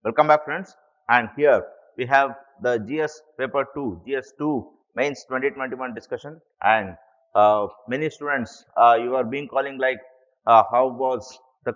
Welcome back, friends. And here we have the GS paper 2, GS2 mains 2021 discussion. And many students, you are being calling like how was the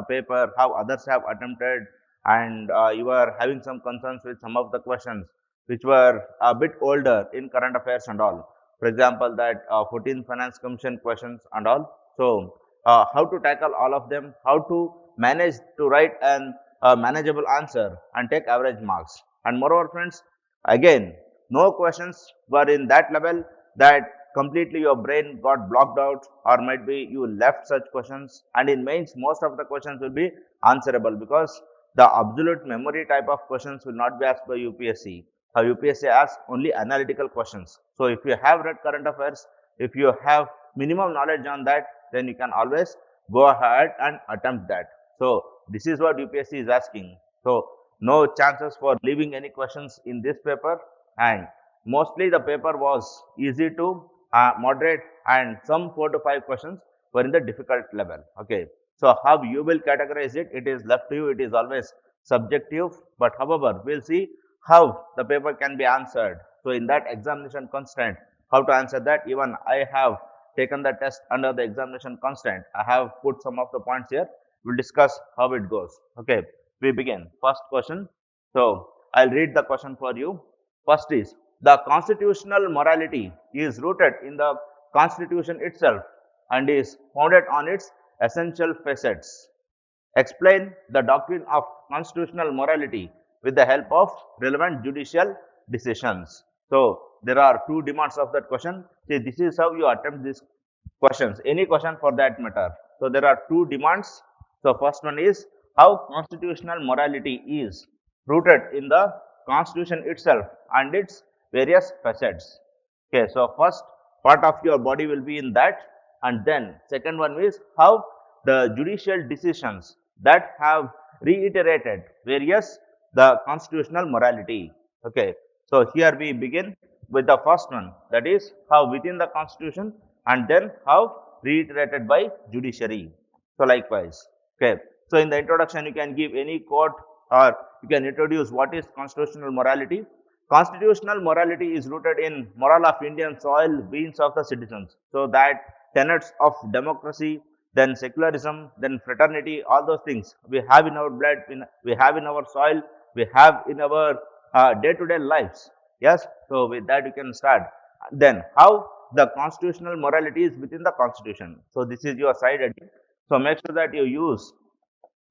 paper, how others have attempted, and you are having some concerns with some of the questions which were a bit older in current affairs and all. For example, that 14th Finance Commission questions and all. So, how to tackle all of them, how to manage to write an a manageable answer and take average marks. And moreover, friends, again, no questions were in that level that completely your brain got blocked out, or might be you left such questions. And in mains, most of the questions will be answerable because the absolute memory type of questions will not be asked by UPSC. UPSC asks only analytical questions. So if you have read current affairs, if you have minimum knowledge on that, then you can always go ahead and attempt that. So this is what UPSC is asking. So no chances for leaving any questions in this paper, and mostly the paper was easy to moderate, and some 4 to 5 questions were in the difficult level. Okay. So how you will categorize it, it is left to you. It is always subjective, but however, we'll see how the paper can be answered. So in that examination constraint, how to answer that, even I have taken the test under the examination constraint. I have put some of the points here. We'll discuss how it goes. Okay, we begin. First question. So I'll read the question for you. First is, the constitutional morality is rooted in the constitution itself and is founded on its essential facets. Explain the doctrine of constitutional morality with the help of relevant judicial decisions. So there are two demands of that question. See, this is how you attempt these questions, any question for that matter. So there are two demands. So first one is how constitutional morality is rooted in the constitution itself and its various facets. Okay, so first part of your body will be in that, and then second one is how the judicial decisions that have reiterated various the constitutional morality. Okay, so here we begin with the first one, that is how within the constitution, and then how reiterated by judiciary. So likewise, okay. So in the introduction, you can give any quote, or you can introduce what is constitutional morality. Constitutional morality is rooted in moral of Indian soil, beings of the citizens. So that tenets of democracy, then secularism, then fraternity, all those things we have in our blood, we have in our soil, we have in our day-to-day lives. Yes, so with that you can start. Then how the constitutional morality is within the constitution. So this is your side heading. So make sure that you use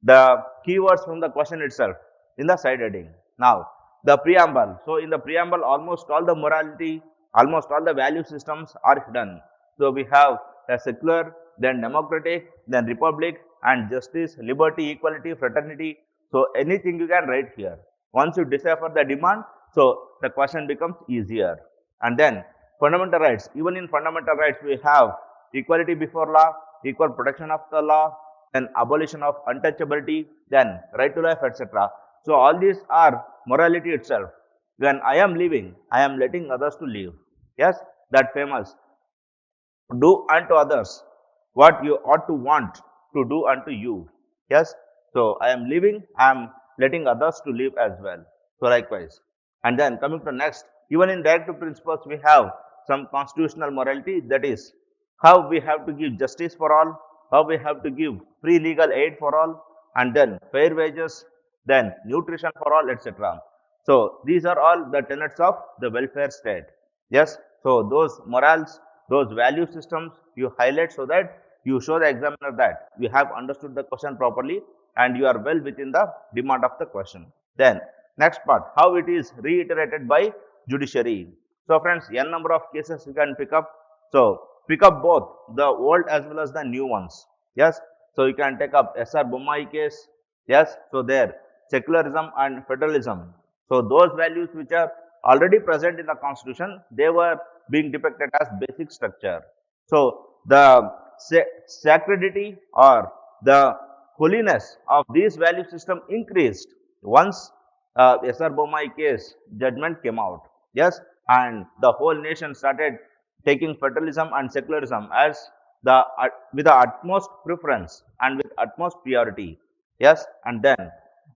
the keywords from the question itself in the side heading. Now the preamble. So in the preamble, almost all the morality, almost all the value systems are hidden. So we have a secular, then democratic, then republic, and justice, liberty, equality, fraternity. So anything you can write here. Once you decipher the demand, so the question becomes easier. And then fundamental rights. Even in fundamental rights, we have equality before law, equal protection of the law, then abolition of untouchability, then right to life, etc. So all these are morality itself. When I am living, I am letting others to live. Yes, that famous. Do unto others what you ought to want to do unto you. Yes, so I am living, I am letting others to live as well. So likewise. And then coming to next, even in directive principles, we have some constitutional morality, that is how we have to give justice for all, how we have to give free legal aid for all, and then fair wages, then nutrition for all, etc. So these are all the tenets of the welfare state. Yes, so those morals, those value systems you highlight so that you show the examiner that you have understood the question properly and you are well within the demand of the question. Then next part, how it is reiterated by judiciary. So friends, n number of cases you can pick up. So pick up both the old as well as the new ones. Yes, so you can take up SR Bommai case. Yes, so there secularism and federalism. So those values which are already present in the constitution, they were being depicted as basic structure. So the sacredity or the holiness of this value system increased once SR Bommai case judgment came out. Yes, and the whole nation started taking federalism and secularism as the with the utmost preference and with utmost priority. Yes, and then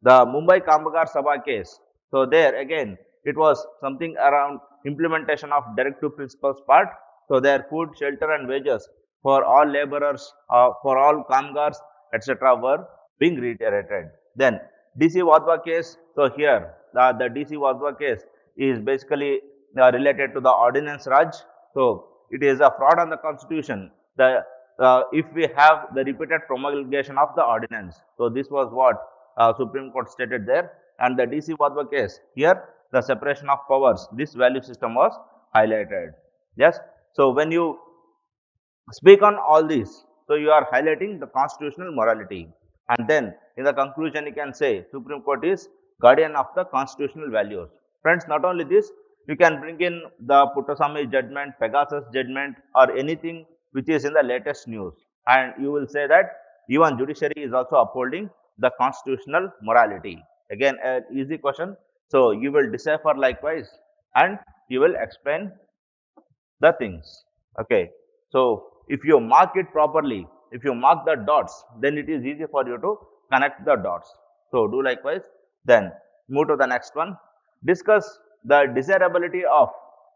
the Mumbai Kambagar Sabha case. So there again, it was something around implementation of directive principles part. So their food, shelter and wages for all laborers, for all Kamgars, etc. were being reiterated. Then DC Wadhwa case. So here the DC Wadhwa case is basically related to the Ordinance Raj. So it is a fraud on the constitution. The if we have the repeated promulgation of the ordinance. So this was what Supreme Court stated there. And the DC Wadhwa case, here the separation of powers, this value system was highlighted. Yes. So when you speak on all these, so you are highlighting the constitutional morality. And then in the conclusion, you can say Supreme Court is guardian of the constitutional values. Friends, not only this, you can bring in the Puttaswamy judgment, Pegasus judgment, or anything which is in the latest news. And you will say that even judiciary is also upholding the constitutional morality. Again, an easy question. So you will decipher likewise and you will explain the things. Okay. So if you mark it properly, if you mark the dots, then it is easy for you to connect the dots. So do likewise. Then move to the next one. Discuss the desirability of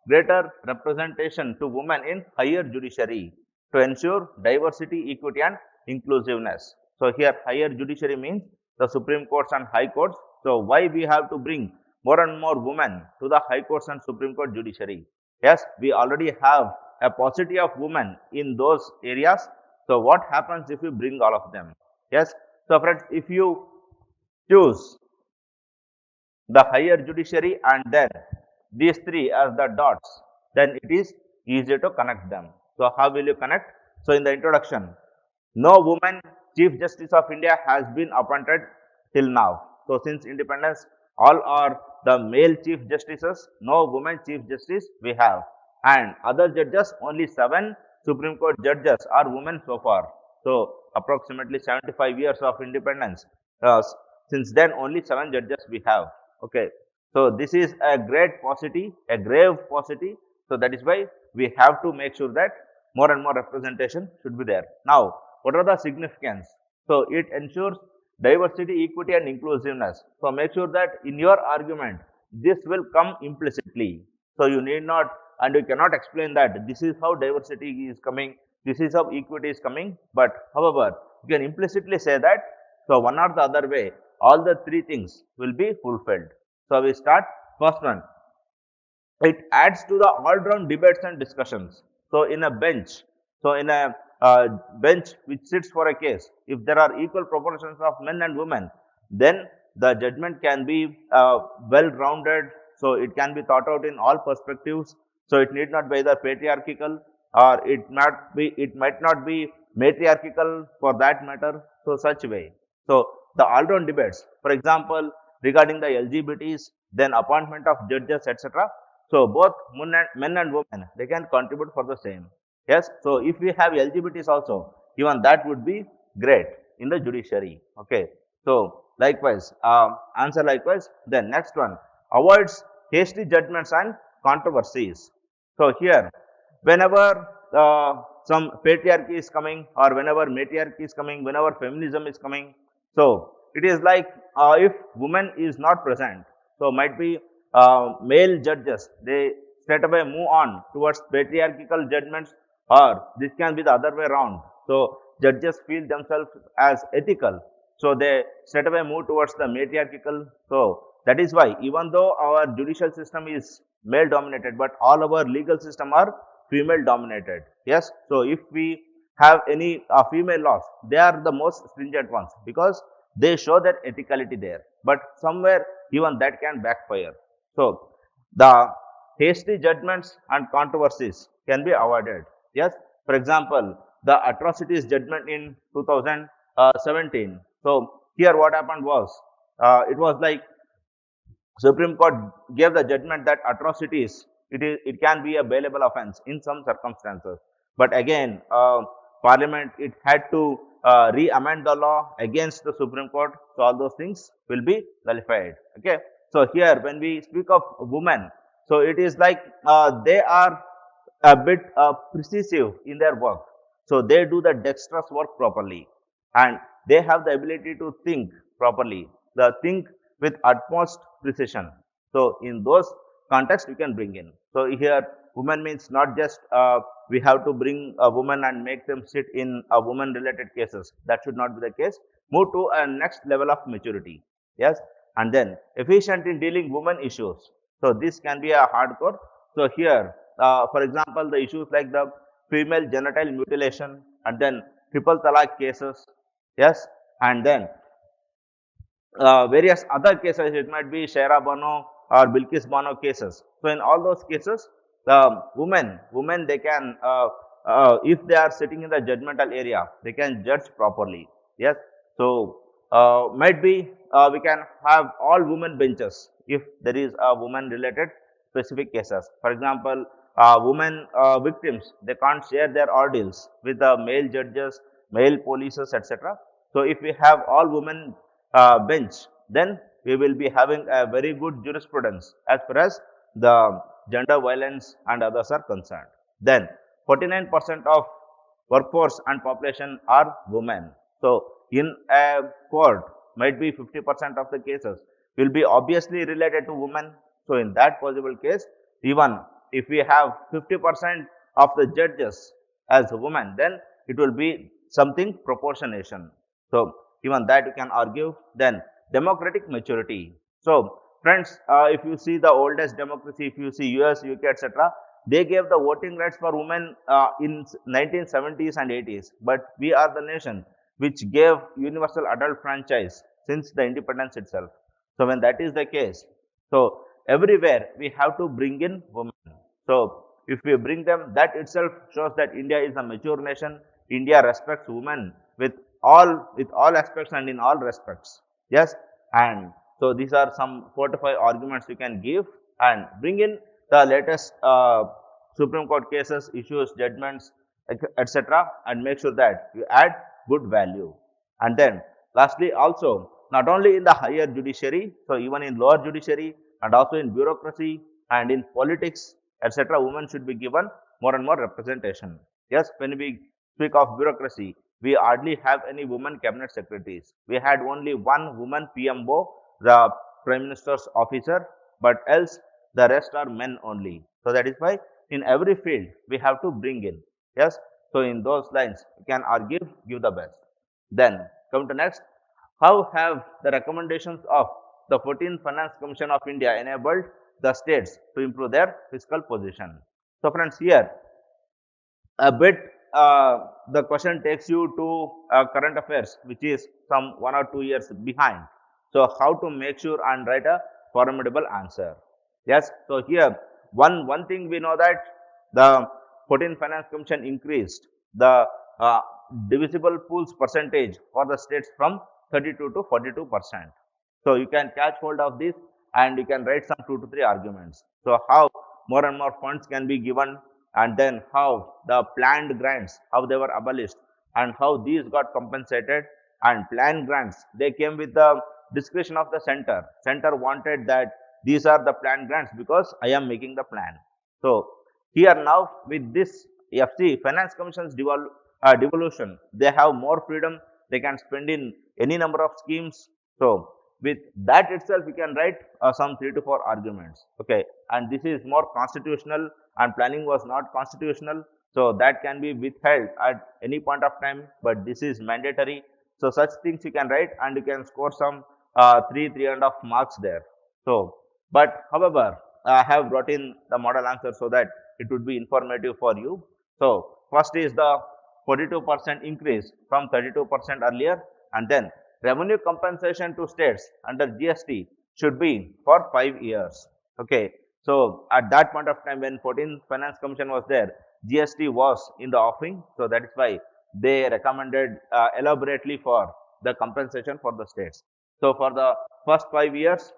greater representation to women in higher judiciary to ensure diversity, equity and inclusiveness. So here higher judiciary means the Supreme Courts and High Courts. So why we have to bring more and more women to the High Courts and Supreme Court judiciary? Yes, we already have a paucity of women in those areas. So what happens if we bring all of them? Yes. So friends, if you choose the higher judiciary and then these three as the dots, then it is easy to connect them. So how will you connect? So in the introduction, no woman Chief Justice of India has been appointed till now. So since independence, all are the male Chief Justices, no woman Chief Justice we have. And other judges, only 7 Supreme Court judges are women so far. So approximately 75 years of independence. Since then, only 7 judges we have. Okay. So this is a great paucity, a grave paucity. So that is why we have to make sure that more and more representation should be there. Now, what are the significance? So it ensures diversity, equity and inclusiveness. So make sure that in your argument, this will come implicitly. So you need not and you cannot explain that this is how diversity is coming, this is how equity is coming. But however, you can implicitly say that, so one or the other way, all the 3 things will be fulfilled. So we start first one. It adds to the all-round debates and discussions. So in a bench, so in a bench which sits for a case, if there are equal proportions of men and women, then the judgment can be well-rounded. So it can be thought out in all perspectives. So it need not be either patriarchal or it might not be matriarchal for that matter. So such way. So the all-round debates, for example, regarding the LGBTs, then appointment of judges, etc. So both men and women, they can contribute for the same. Yes. So if we have LGBTs also, even that would be great in the judiciary. Okay. So likewise, answer likewise. Then next one, avoids hasty judgments and controversies. So here, whenever some patriarchy is coming or whenever matriarchy is coming, whenever feminism is coming, so it is like if woman is not present, so might be male judges, they straight away move on towards patriarchal judgments, or this can be the other way around. So judges feel themselves as ethical, so they straight away move towards the matriarchal. So that is why even though our judicial system is male dominated, but all our legal system are female dominated. Yes. So if we have any female laws, they are the most stringent ones because they show that ethicality there. But somewhere even that can backfire. So the hasty judgments and controversies can be avoided. Yes. For example, the atrocities judgment in 2017. So here what happened was, it was like Supreme Court gave the judgment that atrocities, it can be a bailable offense in some circumstances. But again, Parliament, it had to re-amend the law against the Supreme Court. So all those things will be nullified. Okay. So here when we speak of women, so it is like they are a bit precisive in their work. So they do the dexterous work properly and they have the ability to think properly. the think with utmost precision. So in those contexts, we can bring in. So here, woman means not just we have to bring a woman and make them sit in a woman related cases. That should not be the case. Move to a next level of maturity. Yes, and then efficient in dealing women issues. So this can be a hardcore. So here, for example, the issues like the female genital mutilation and then triple talaq cases. Yes, and then various other cases, it might be Shaira Bano or Bilkis Bano cases. So in all those cases, the women they can, if they are sitting in the judgmental area, they can judge properly. Yes. So might be we can have all women benches if there is a woman related specific cases. For example, women victims, they can't share their ordeals with the male judges, male polices, etc. So if we have all women bench, then we will be having a very good jurisprudence as far as the gender violence and others are concerned. Then 49% of workforce and population are women. So in a court, might be 50% of the cases will be obviously related to women. So in that possible case, even if we have 50% of the judges as women, then it will be something proportionation. So even that you can argue. Then democratic maturity. So friends, if you see the oldest democracy, if you see US, UK, etc., they gave the voting rights for women in 1970s and 80s. But we are the nation which gave universal adult franchise since the independence itself. So when that is the case, so everywhere we have to bring in women. So if we bring them, that itself shows that India is a mature nation. India respects women with all aspects and in all respects. Yes, and so these are some 4 to 5 arguments you can give and bring in the latest Supreme Court cases, issues, judgments, etc., and make sure that you add good value. And then lastly, also not only in the higher judiciary, so even in lower judiciary and also in bureaucracy and in politics, etc., women should be given more and more representation. Yes, when we speak of bureaucracy, we hardly have any women cabinet secretaries. We had only one woman PMO, the Prime Minister's officer, but else the rest are men only. So that is why in every field we have to bring in. Yes. So in those lines, you can argue, give the best. Then come to next. How have the recommendations of the 14th Finance Commission of India enabled the states to improve their fiscal position? So friends, here a bit the question takes you to current affairs, which is some 1 or 2 years behind. So how to make sure and write a formidable answer? Yes. So here one thing we know that the 14th Finance Commission increased the divisible pools percentage for the states from 32 to 42%. So you can catch hold of this and you can write some 2 to 3 arguments. So how more and more funds can be given, and then how the planned grants, how they were abolished and how these got compensated. And planned grants, they came with the discretion of the center wanted that these are the planned grants because I am making the plan. So here now with this FC Finance Commission's devolution, they have more freedom, they can spend in any number of schemes. So with that itself we can write some 3 to 4 arguments. Okay, and this is more constitutional and planning was not constitutional, so that can be withheld at any point of time, but this is mandatory. So such things you can write and you can score some 3.5 marks there. So but however, I have brought in the model answer so that it would be informative for you. So first is the 42% increase from 32% earlier, and then revenue compensation to states under GST should be for 5 years. Okay. So at that point of time when 14th Finance Commission was there, GST was in the offing. So that is why they recommended elaborately for the compensation for the states. So for the first 5 years,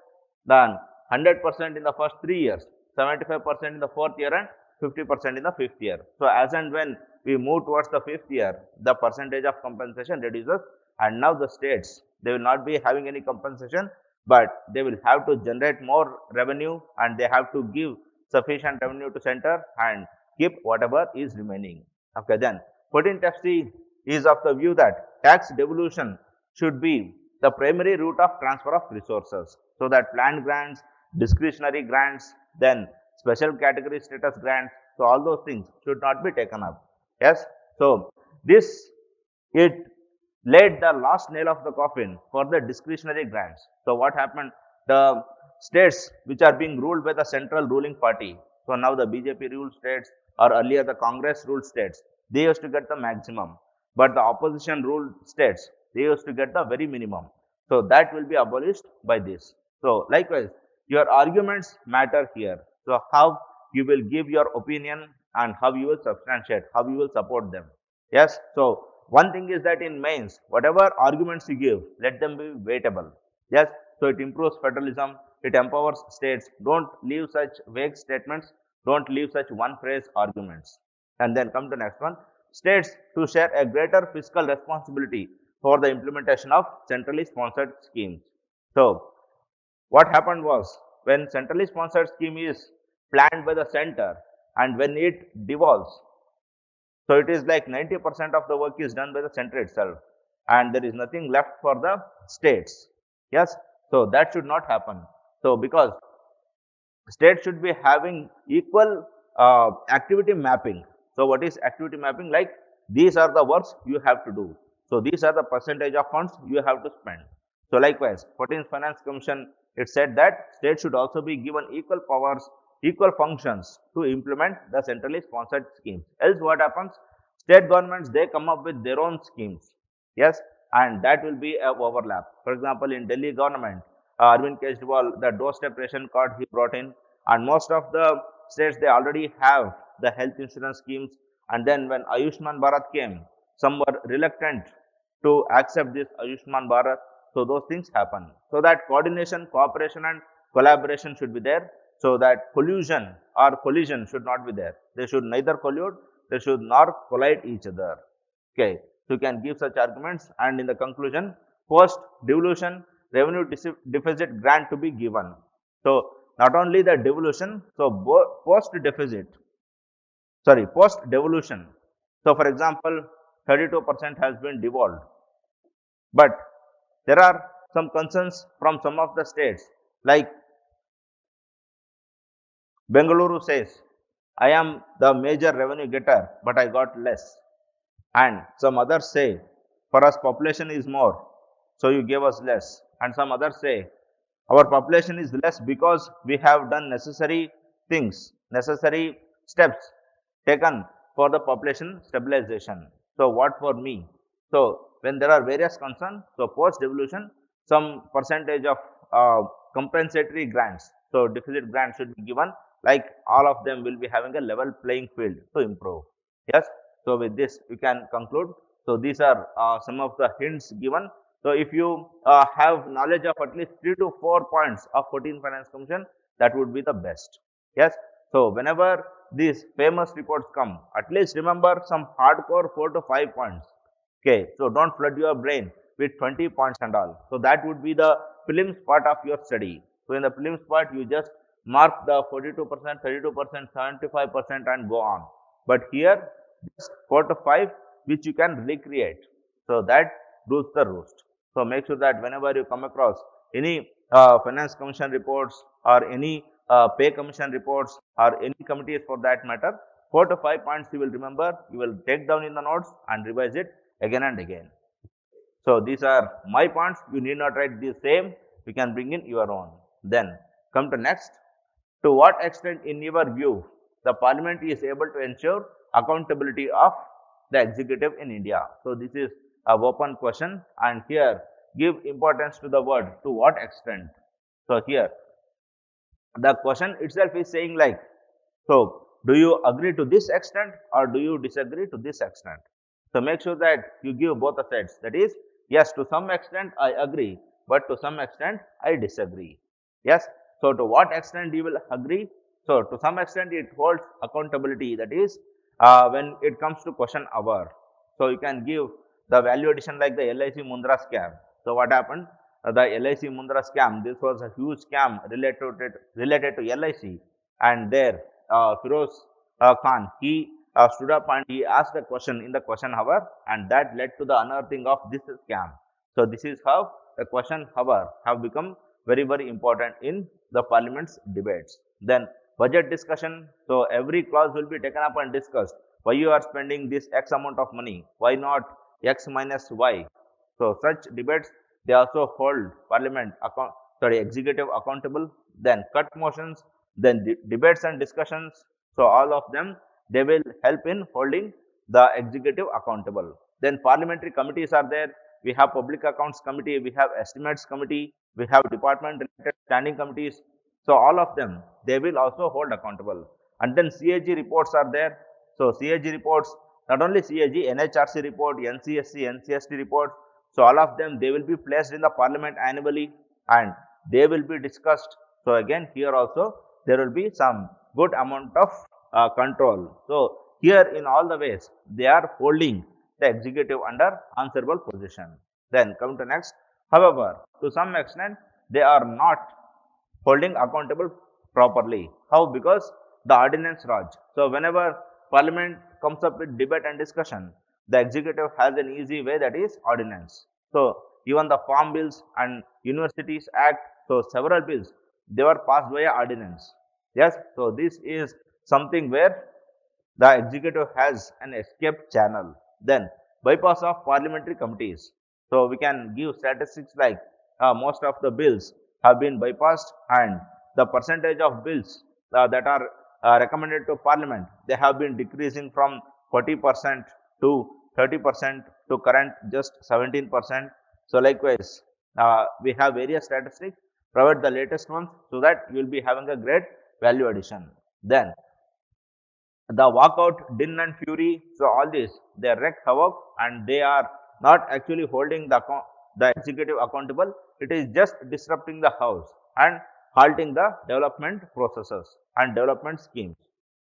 then 100% in the first 3 years, 75% in the 4th year and 50% in the 5th year. So as and when we move towards the 5th year, the percentage of compensation reduces, and now the states, they will not be having any compensation, but they will have to generate more revenue and they have to give sufficient revenue to center and keep whatever is remaining. Okay, then 14th FC is of the view that tax devolution should be the primary route of transfer of resources. So that planned grants, discretionary grants, then special category status grants, so all those things should not be taken up. Yes. So this, it laid the last nail of the coffin for the discretionary grants. So what happened? The states which are being ruled by the central ruling party, so now the BJP ruled states or earlier the Congress ruled states, they used to get the maximum. But the opposition ruled states, they used to get the very minimum. So that will be abolished by this. So likewise, your arguments matter here. So how you will give your opinion and how you will substantiate, how you will support them. Yes. So one thing is that in mains, whatever arguments you give, let them be weightable. Yes. So it improves federalism. It empowers states. Don't leave such vague statements. Don't leave such one phrase arguments. And then come to next one. States to share a greater fiscal responsibility for the implementation of centrally sponsored schemes. So what happened was, when centrally sponsored scheme is planned by the center and when it devolves, so it is like 90% of the work is done by the center itself and there is nothing left for the states. Yes. So that should not happen. So because states should be having equal activity mapping. So what is activity mapping? Like these are the works you have to do. So these are the percentage of funds you have to spend. So likewise, 14th Finance Commission, it said that states should also be given equal powers, equal functions to implement the centrally sponsored schemes. Else what happens? State governments, they come up with their own schemes. Yes, and that will be a overlap. For example, in Delhi government, Arvind Kejriwal, the doorstep ration card he brought in, and most of the states they already have the health insurance schemes. And then when Ayushman Bharat came, some were reluctant to accept this Ayushman Bharat. So those things happen. So that coordination, cooperation, and collaboration should be there. So that collusion or collision should not be there. They should neither collude, they should nor collide each other. Okay. So you can give such arguments, and in the conclusion, post devolution revenue deficit grant to be given. So not only the devolution, so post deficit, post devolution. So for example, 32% has been devolved, but there are some concerns from some of the states, like Bengaluru says, I am the major revenue getter, but I got less. And some others say, for us population is more, so you gave us less. And some others say, our population is less because we have done necessary things, necessary steps taken for the population stabilization. So what for me? So when there are various concerns, so post devolution, some percentage of compensatory grants, so deficit grants should be given, like all of them will be having a level playing field to improve. Yes. So with this we can conclude. So these are some of the hints given. So if you have knowledge of at least 3 to 4 points of 14th Finance Commission, that would be the best. Yes. So whenever these famous reports come, at least remember some hardcore 4 to 5 points. Okay. So don't flood your brain with 20 points and all. So that would be the prelims part of your study. So in the prelims part, you just mark the 42%, 32%, 75% and go on. But here, just 4 to 5 which you can recreate. So that rules the roost. So make sure that whenever you come across any finance commission reports or any pay commission reports or any committees for that matter, 4 to 5 points you will remember, you will take down in the notes and revise it again and again. So these are my points. You need not write the same. You can bring in your own. Then come to next. To what extent, in your view, the parliament is able to ensure accountability of the executive in India? So this is a open question, and here give importance to the word to what extent. So here the question itself is saying like, so do you agree to this extent or do you disagree to this extent? So make sure that you give both the sides. That is, yes, to some extent I agree, but to some extent I disagree. Yes. So to what extent you will agree? So to some extent it holds accountability. That is, when it comes to question hour. So you can give the value addition like the LIC Mundra scam. So what happened? The LIC Mundra scam. This was a huge scam related to LIC, and there Firoz Khan, he stood up and he asked a question in the question hour, and that led to the unearthing of this scam. So this is how the question hour have become very, very important in the parliament's debates. Then budget discussion. So every clause will be taken up and discussed. Why you are spending this X amount of money? Why not X minus Y? So such debates they also hold parliament executive accountable. Then cut motions. Then debates and discussions. So all of them they will help in holding the executive accountable. Then parliamentary committees are there. We have public accounts committee, we have estimates committee, we have department related standing committees. So all of them they will also hold accountable. And then CAG reports are there. So CAG reports, not only CAG, NHRC report, NCSC, NCST report. So all of them they will be placed in the parliament annually and they will be discussed. So again here also there will be some good amount of control. So here in all the ways they are holding the executive under answerable position. Then come to next. However, to some extent they are not holding accountable properly. How? Because the ordinance Raj. So whenever parliament comes up with debate and discussion, the executive has an easy way, that is ordinance. So even the Farm Bills and Universities Act, so several bills they were passed via ordinance. Yes, so this is something where the executive has an escape channel. Then bypass of parliamentary committees. So we can give statistics like most of the bills have been bypassed and the percentage of bills that are recommended to parliament they have been decreasing from 40% to 30% to current just 17%. So likewise we have various statistics, provide the latest ones so that you will be having a great value addition. Then the walkout, din and fury. So all this they wreak havoc and they are not actually holding the executive accountable. It is just disrupting the house and halting the development processes and development schemes.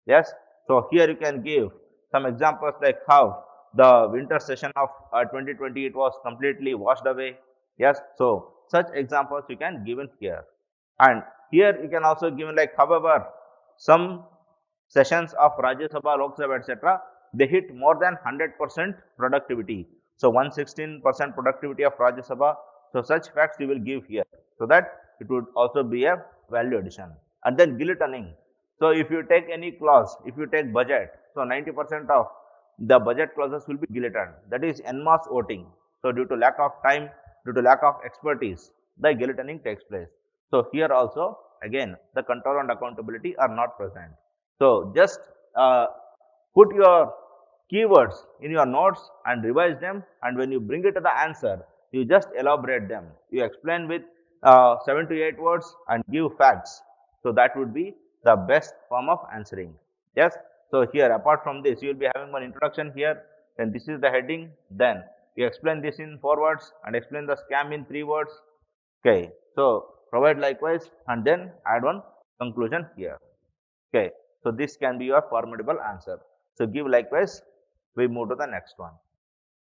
Yes. So here you can give some examples like how the winter session of 2020 it was completely washed away. Yes. So such examples you can given here. And here you can also give like however some sessions of Rajya Sabha, Lok Sabha, etc., they hit more than 100% productivity. So 116% productivity of Rajya Sabha. So such facts you will give here, so that it would also be a value addition. And then guillotining. So if you take any clause, if you take budget, so 90% of the budget clauses will be guillotined. That is en masse voting. So due to lack of time, due to lack of expertise, the guillotining takes place. So here also again the control and accountability are not present. So just put your keywords in your notes and revise them, and when you bring it to the answer, you just elaborate them. You explain with 7 to 8 words and give facts. So that would be the best form of answering. Yes. So here apart from this, you will be having one introduction here. Then this is the heading. Then you explain this in 4 words and explain the scam in 3 words. Okay. So provide likewise and then add one conclusion here. Okay. So this can be your formidable answer. So give likewise, we move to the next one.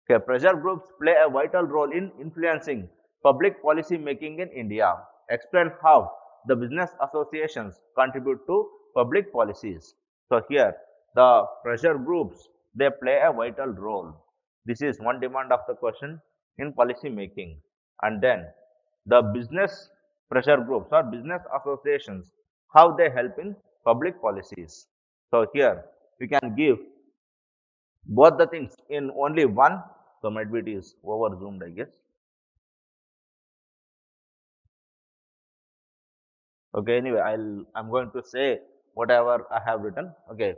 Okay, pressure groups play a vital role in influencing public policy making in India. Explain how the business associations contribute to public policies. So here the pressure groups they play a vital role. This is one demand of the question in policy making. And then the business pressure groups or business associations, how they help in public policies. So here we can give both the things in only one. So might be it is over zoomed, I guess. Okay, anyway, I'm going to say whatever I have written. Okay.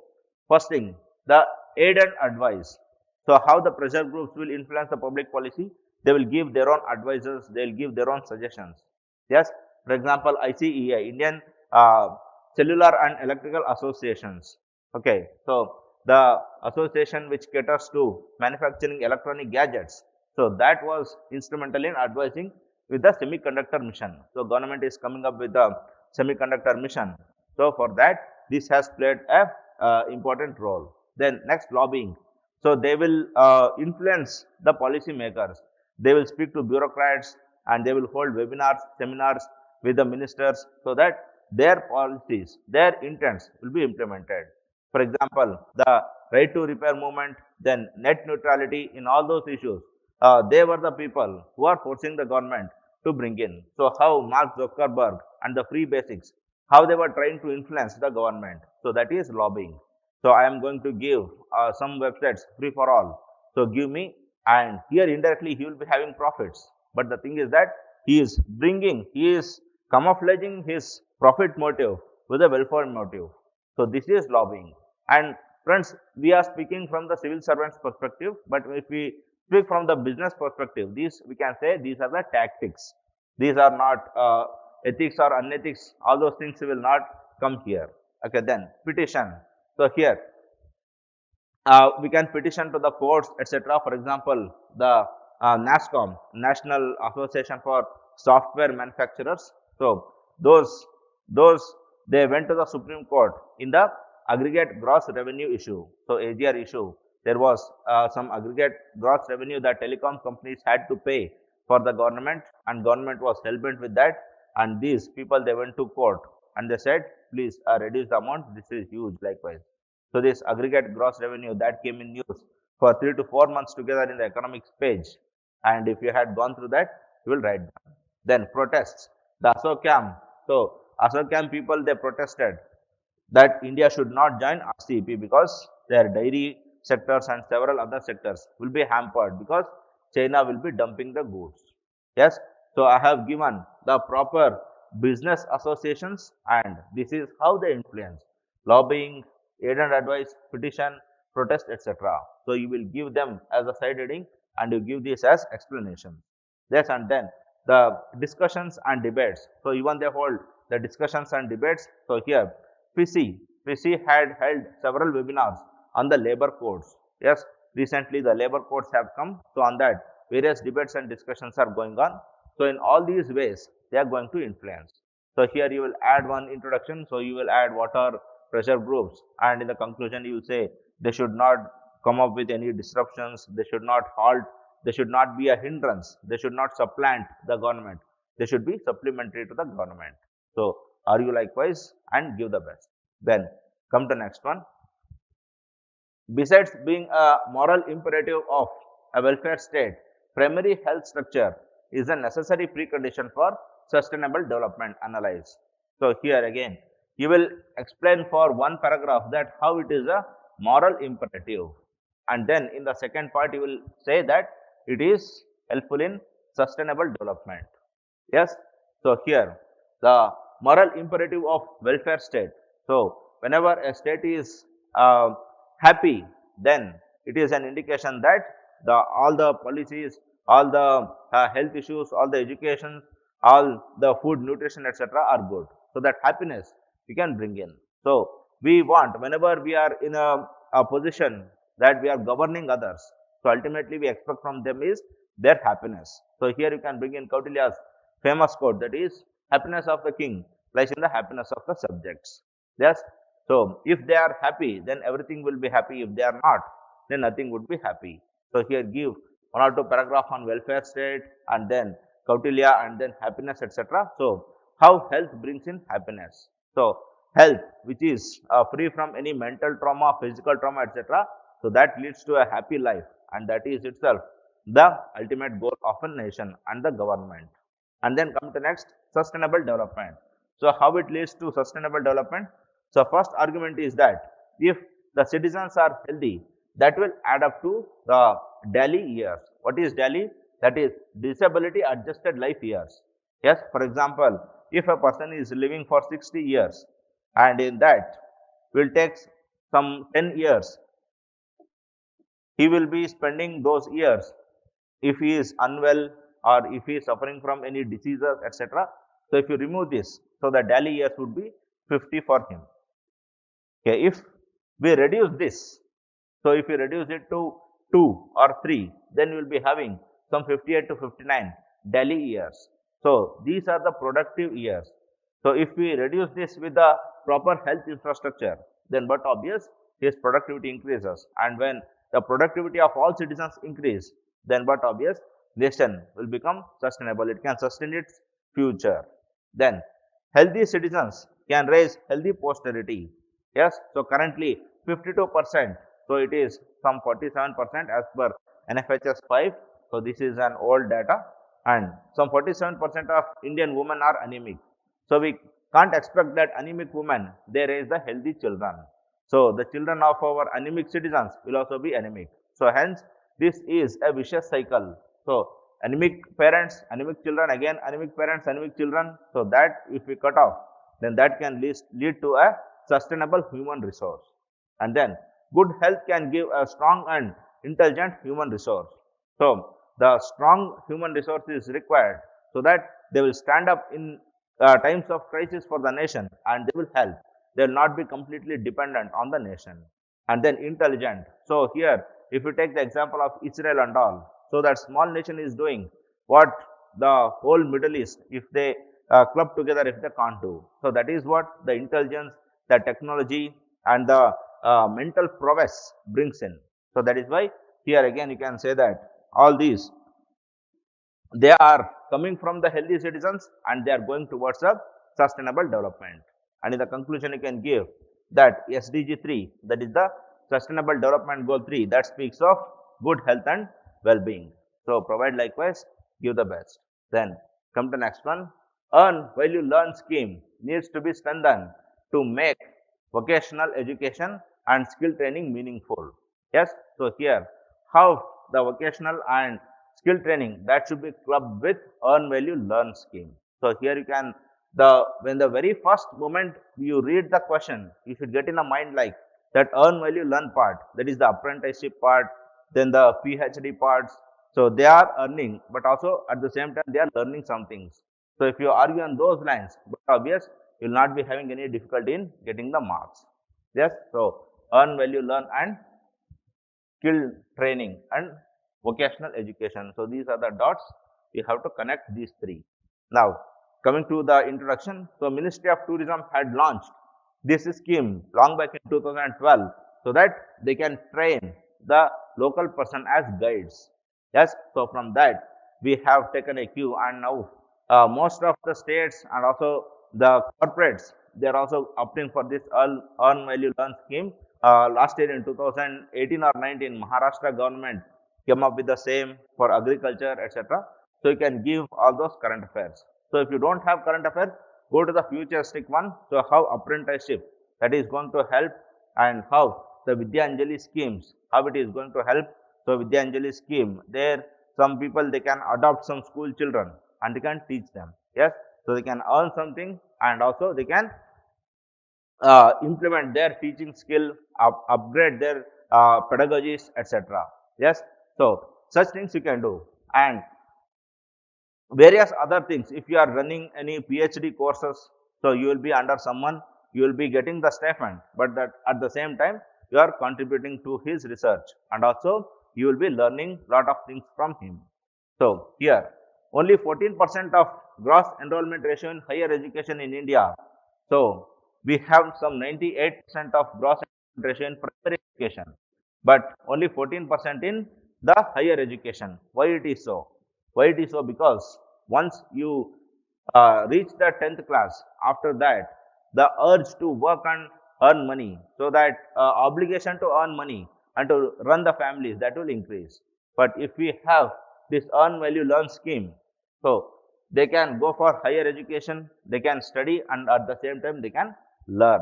First thing, the aid and advice. So how the pressure groups will influence the public policy? They will give their own advices, they will give their own suggestions. Yes. For example, ICEA, Indian Cellular and Electrical Associations. Okay. So the association which caters to manufacturing electronic gadgets. So that was instrumental in advising with the semiconductor mission. So government is coming up with the semiconductor mission. So for that, this has played a important role. Then next, lobbying. So they will influence the policy makers. They will speak to bureaucrats and they will hold webinars, seminars with the ministers so that their policies, their intents will be implemented. For example, the right to repair movement, then net neutrality in all those issues. they were the people who are forcing the government to bring in. So how Mark Zuckerberg and the free basics, how they were trying to influence the government. So that is lobbying. So I am going to give some websites free for all. So give me, and here indirectly he will be having profits. But the thing is that he is camouflaging his profit motive with a welfare motive. So this is lobbying. And friends, we are speaking from the civil servants perspective, but if we speak from the business perspective, these we can say these are the tactics. These are not ethics or unethics. All those things will not come here. Okay, then petition. So here we can petition to the courts, etc. For example, the NASSCOM, National Association for Software Manufacturers. So those they went to the Supreme Court in the aggregate gross revenue issue. So AGR issue, there was some aggregate gross revenue that telecom companies had to pay for the government, and government was hell bent with that. And these people, they went to court and they said, please reduce the amount. This is huge. Likewise. So this aggregate gross revenue that came in news for 3 to 4 months together in the economics page. And if you had gone through that, you will write down. Then protests. The ASSOCHAM. So ASSOCHAM people, they protested that India should not join RCEP because their dairy sectors and several other sectors will be hampered because China will be dumping the goods. Yes. So I have given the proper business associations, and this is how they influence lobbying, aid and advice, petition, protest, etc. So you will give them as a side heading and you give this as explanation. Yes, and then the discussions and debates. So even they hold the discussions and debates. So here FICCI had held several webinars on the labor codes. Yes, recently the labor codes have come. So on that various debates and discussions are going on. So in all these ways they are going to influence. So here you will add one introduction. So you will add what are pressure groups, and in the conclusion you will say they should not come up with any disruptions, they should not halt, they should not be a hindrance, they should not supplant the government, they should be supplementary to the government. So argue likewise and give the best. Then come to next one. Besides being a moral imperative of a welfare state, primary health structure is a necessary precondition for sustainable development. Analyze. So here again you will explain for one paragraph that how it is a moral imperative, and then in the second part you will say that it is helpful in sustainable development. Yes. So here the moral imperative of welfare state. So whenever a state is happy, then it is an indication that all the policies, all the health issues, all the education, all the food, nutrition, etc. are good. So that happiness we can bring in. So we want, whenever we are in a position that we are governing others, so ultimately we expect from them is their happiness. So here you can bring in Kautilya's famous quote, that is, happiness of the king lies in the happiness of the subjects. Yes. So if they are happy, then everything will be happy. If they are not, then nothing would be happy. So here give one or two paragraph on welfare state, and then Kautilya, and then happiness, etc. So how health brings in happiness. So health which is free from any mental trauma, physical trauma, etc. So that leads to a happy life, and that is itself the ultimate goal of a nation and the government. And then come to next, sustainable development. So how it leads to sustainable development? So first argument is that if the citizens are healthy, that will add up to the DALY years. What is DALY? That is disability adjusted life years. Yes, for example, if a person is living for 60 years, and in that will take some 10 years, he will be spending those years if he is unwell or if he is suffering from any diseases, etc. So if you remove this, so the DALY years would be 50 for him. Okay, if we reduce this, so if you reduce it to 2 or 3, then you will be having some 58 to 59 DALY years. So these are the productive years. So if we reduce this with the proper health infrastructure, then but obvious his productivity increases, and when the productivity of all citizens increase, then but obvious nation will become sustainable. It can sustain its future. Then healthy citizens can raise healthy posterity. Yes. So currently 52%. So it is some 47% as per NFHS 5. So this is an old data, and some 47% of Indian women are anemic. So we can't expect that anemic women they raise the healthy children. So the children of our anemic citizens will also be anemic. So hence this is a vicious cycle. So anemic parents, anemic children, again anemic parents, anemic children. So that if we cut off, then that can lead to a sustainable human resource. And then good health can give a strong and intelligent human resource. So the strong human resource is required so that they will stand up in times of crisis for the nation and they will help. They will not be completely dependent on the nation. And then intelligent. So here, if you take the example of Israel and all, so that small nation is doing what the whole Middle East, if they club together, if they can't do. So that is what the intelligence, the technology, and the mental prowess brings in. So that is why here again you can say that all these they are coming from the healthy citizens and they are going towards a sustainable development. And in the conclusion, you can give that SDG 3, that is the Sustainable Development Goal 3, that speaks of good health and well-being. So provide likewise, give the best. Then come to next one. Earn while you learn scheme needs to be strengthened to make vocational education and skill training meaningful. Yes, so here how the vocational and skill training that should be clubbed with earn value learn scheme. So here you can when the very first moment you read the question, you should get in a mind like that earn value learn part, that is the apprenticeship part, then the PhD parts. So they are earning, but also at the same time they are learning some things. So if you argue on those lines, but obvious you will not be having any difficulty in getting the marks. Yes, so earn value learn and skill training and vocational education. So these are the dots, we have to connect these three. Now coming to the introduction, so Ministry of Tourism had launched this scheme long back in 2012 so that they can train the local person as guides. Yes, so from that we have taken a cue, and now most of the states and also the corporates they are also opting for this earn value learn scheme. Last year in 2018 or 19, Maharashtra government came up with the same for agriculture, etc. So you can give all those current affairs. So if you don't have current affairs, go to the futuristic one. So how apprenticeship that is going to help, and how the Vidyanjali schemes, how it is going to help. So Vidyanjali scheme, there some people they can adopt some school children and they can teach them. Yes, so they can earn something and also they can implement their teaching skill, upgrade their pedagogies, etc. Yes, so such things you can do, and various other things. If you are running any PhD courses, so you will be under someone, you will be getting the stipend, but that at the same time you are contributing to his research, and also you will be learning lot of things from him. So here only 14% of gross enrollment ratio in higher education in India. So we have some 98% of gross enrollment ratio in primary education, but only 14% in the higher education. Why it is so? Why it is so? Because once you reach the 10th class, after that the urge to work and earn money, so that obligation to earn money and to run the families, that will increase. But if we have this earn value learn scheme, so they can go for higher education, they can study, and at the same time they can learn.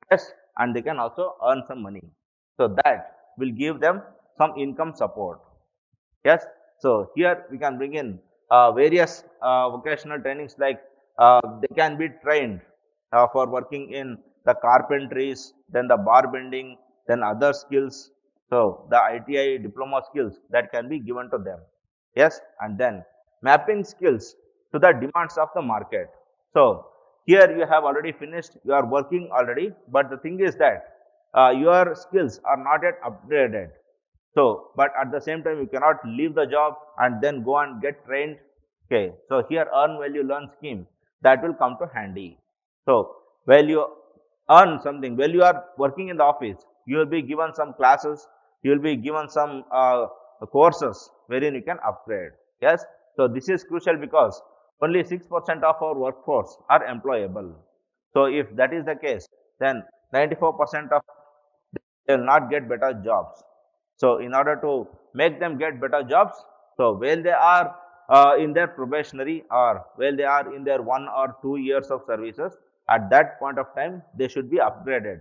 Yes, and they can also earn some money. So that will give them some income support. Yes, so here we can bring in various vocational trainings, like they can be trained for working in the carpentries, then the bar bending, then other skills. So the ITI diploma skills that can be given to them. Yes, and then mapping skills to the demands of the market. So here you have already finished, you are working already, but the thing is that your skills are not yet upgraded. So, but at the same time, you cannot leave the job and then go and get trained. Okay. So here earn value learn scheme that will come to handy. So while you earn something, while you are working in the office, you will be given some classes, you will be given some courses wherein you can upgrade. Yes. So this is crucial because only 6% of our workforce are employable. So if that is the case, then 94% of they will not get better jobs. So in order to make them get better jobs, So while they are in their probationary or while they are in their 1 or 2 years of services, at that point of time they should be upgraded.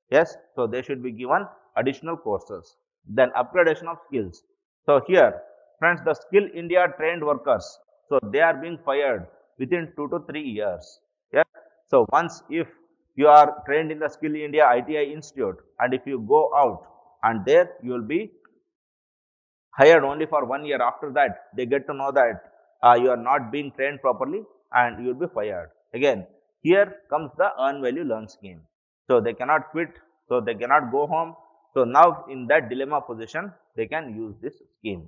Yes, so they should be given additional courses. Then upgradation of skills. So here, friends, the Skill India trained workers, so they are being fired within 2 to 3 years. Yes, so once if you are trained in the Skill India ITI Institute and if you go out and there you will be hired only for 1 year. After that, they get to know that you are not being trained properly and you will be fired. Again, here comes the earn value learn scheme. So they cannot quit, so they cannot go home. So now in that dilemma position, they can use this scheme.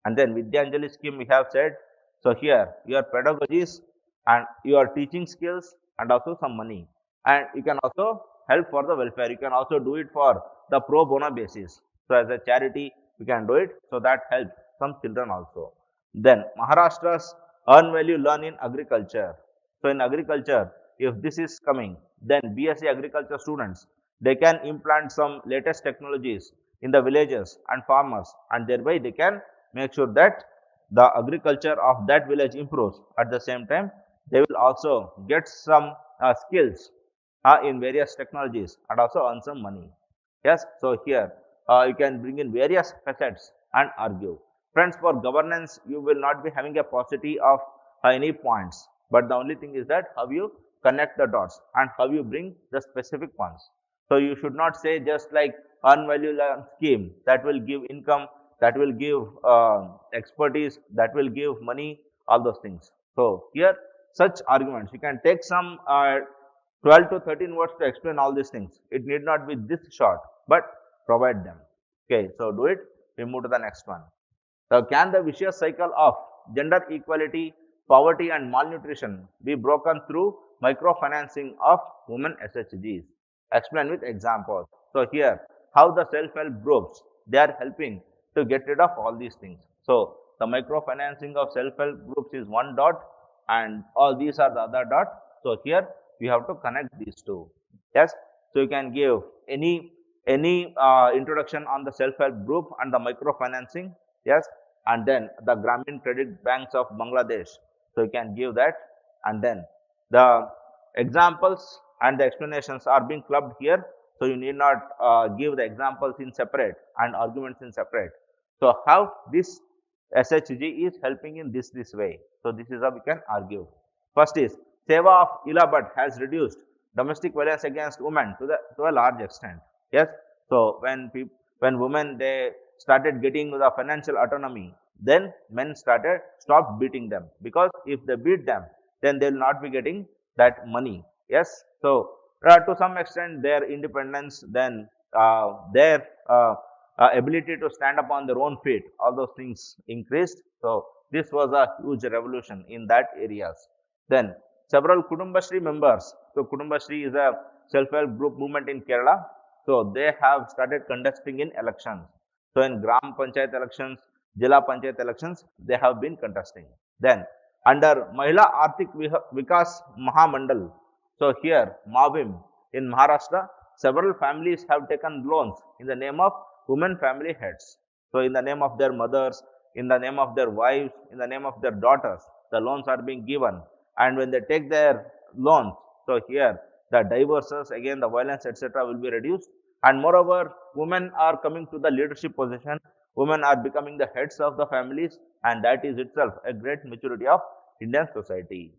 And then Vidyanjali scheme we have said. So here your pedagogies and your teaching skills and also some money. And you can also help for the welfare. You can also do it for the pro bono basis. So as a charity, we can do it, so that helps some children also. Then Maharashtra's earn value learn in agriculture. So in agriculture, if this is coming, then BSc agriculture students, they can implant some latest technologies in the villages and farmers, and thereby they can make sure that the agriculture of that village improves. At the same time, they will also get some skills in various technologies and also earn some money. Yes, so here you can bring in various facets and argue. Friends, for governance, you will not be having a paucity of any points, but the only thing is that how you connect the dots and how you bring the specific ones. So you should not say just like earn value learn scheme that will give income, that will give expertise, that will give money, all those things. So here such arguments, you can take some 12 to 13 words to explain all these things. It need not be this short, but provide them. Okay, so do it. We move to the next one. So can the vicious cycle of gender equality, poverty and malnutrition be broken through microfinancing of women SHGs? Explain with examples. So here, how the self-help groups, they are helping to get rid of all these things. So the microfinancing of self-help groups is one dot and all these are the other dot. So here we have to connect these two. Yes, so you can give any introduction on the self-help group and the microfinancing. Yes, and then the Grameen Credit Banks of Bangladesh. So you can give that, and then the examples and the explanations are being clubbed here. So you need not give the examples in separate and arguments in separate. So how this SHG is helping in this way. So this is how we can argue. First is Seva of Ilabad has reduced domestic violence against women to a large extent. Yes. So when women they started getting the financial autonomy, then men stopped beating them, because if they beat them, then they will not be getting that money. Yes. So to some extent their independence, then their ability to stand up on their own feet, all those things increased. So this was a huge revolution in that areas. Then several Kudumbashri members. So Kudumbashri is a self-help group movement in Kerala. So they have started contesting in elections. So in Gram Panchayat elections, Jila Panchayat elections, they have been contesting. Then under Mahila Arthik Vikas Mahamandal, so here Mavim in Maharashtra, several families have taken loans in the name of women family heads. So in the name of their mothers, in the name of their wives, in the name of their daughters, the loans are being given. And when they take their loans, so here the divorces, again the violence, etc. will be reduced. And moreover, women are coming to the leadership position. Women are becoming the heads of the families, and that is itself a great maturity of Indian society.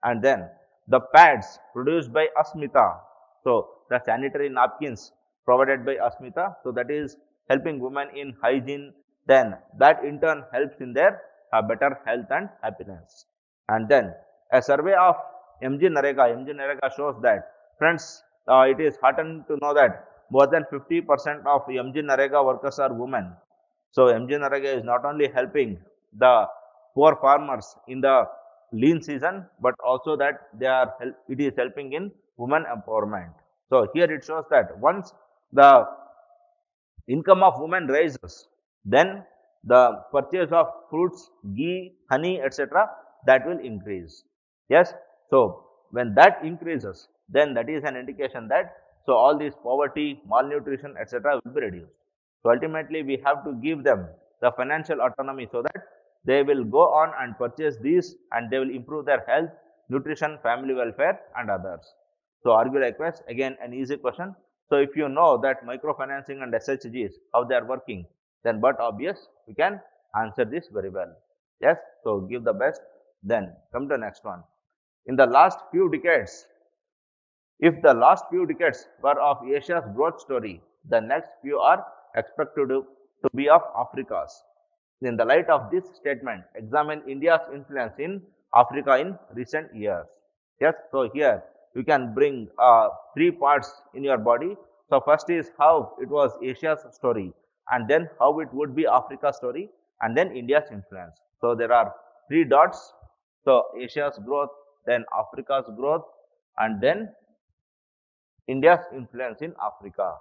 And then the pads produced by Asmita. So the sanitary napkins provided by Asmita. So that is helping women in hygiene. Then that in turn helps in their better health and happiness. And then a survey of MG Narega shows that, friends, it is heartening to know that more than 50% of MG Narega workers are women. So MG Narega is not only helping the poor farmers in the lean season, but also that it is helping in women empowerment. So here it shows that once the income of women rises, then the purchase of fruits, ghee, honey, etc., that will increase. Yes. So when that increases, then that is an indication that so all these poverty, malnutrition, etc., will be reduced. So ultimately, we have to give them the financial autonomy so that they will go on and purchase these and they will improve their health, nutrition, family welfare and others. So argue likewise, again an easy question. So if you know that microfinancing and SHGs, how they are working, then but obvious, you can answer this very well. Yes, so give the best. Then come to the next one. In the last few decades, if the last few decades were of Asia's growth story, the next few are expected to be of Africa's. In the light of this statement, examine India's influence in Africa in recent years. Yes, so here you can bring three parts in your body. So first is how it was Asia's story, and then how it would be Africa's story, and then India's influence. So there are three dots. So Asia's growth, then Africa's growth, and then India's influence in Africa.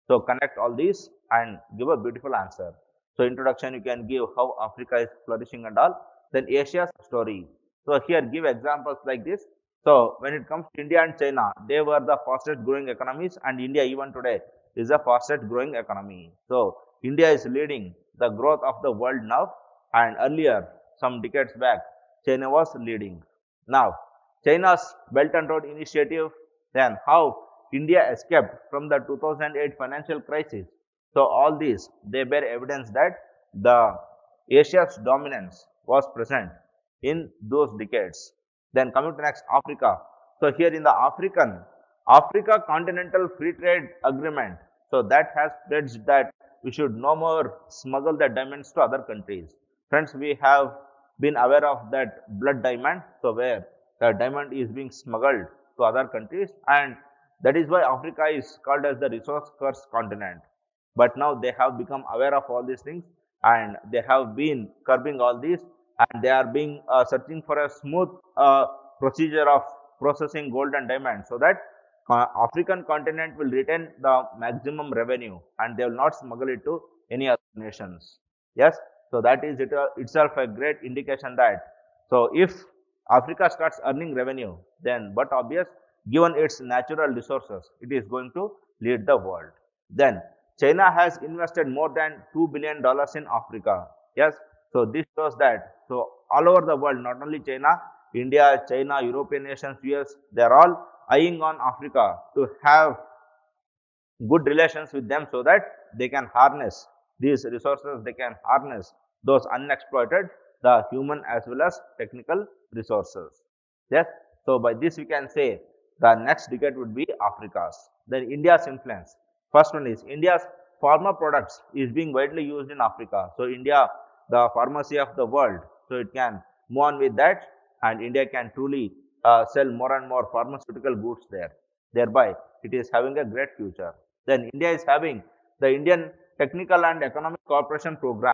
So connect all these and give a beautiful answer. So introduction you can give how Africa is flourishing and all. Then Asia's story. So here give examples like this. So when it comes to India and China, they were the fastest growing economies, and India even today is the fastest growing economy. So India is leading the growth of the world now, and earlier some decades back China was leading. Now China's Belt and Road Initiative, then how India escaped from the 2008 financial crisis. So all these, they bear evidence that the Asia's dominance was present in those decades. Then coming to next, Africa. So here in the Africa Continental Free Trade Agreement, so that has pledged that we should no more smuggle the diamonds to other countries. Friends, we have been aware of that blood diamond, so where the diamond is being smuggled to other countries, and that is why Africa is called as the resource curse continent. But now they have become aware of all these things, and they have been curbing all these, and they are being searching for a smooth procedure of processing gold and diamond, so that African continent will retain the maximum revenue and they will not smuggle it to any other nations. Yes, so that is itself a great indication that, so if Africa starts earning revenue, then but obvious, given its natural resources, it is going to lead the world. Then China has invested more than $2 billion in Africa. Yes, so this shows that, so all over the world, not only China, India, China, European nations, US, they are all eyeing on Africa to have good relations with them, so that they can harness these resources, they can harness those unexploited, the human as well as technical resources. Yes, so by this we can say the next decade would be Africa's. Then India's influence. First one is India's pharma products is being widely used in Africa. So India, the pharmacy of the world, so it can move on with that, and India can truly sell more and more pharmaceutical goods there. Thereby, it is having a great future. Then India is having the Indian Technical and Economic Cooperation Program.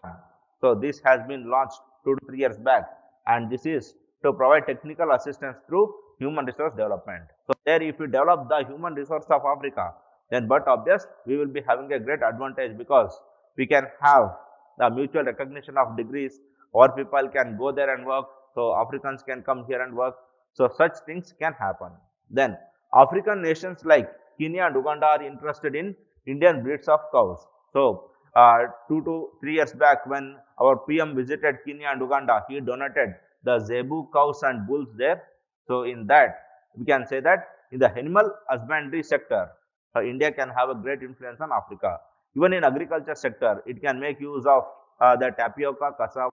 So this has been launched 2 to 3 years back, and this is to provide technical assistance through human resource development. So there, if we develop the human resource of Africa, then but obvious we will be having a great advantage, because we can have the mutual recognition of degrees, or people can go there and work, so Africans can come here and work. So such things can happen. Then African nations like Kenya and Uganda are interested in Indian breeds of cows. So 2 to 3 years back, when our PM visited Kenya and Uganda, he donated the Zebu cows and bulls there. So in that, we can say that in the animal husbandry sector, India can have a great influence on Africa. Even in agriculture sector, it can make use of the tapioca, cassava,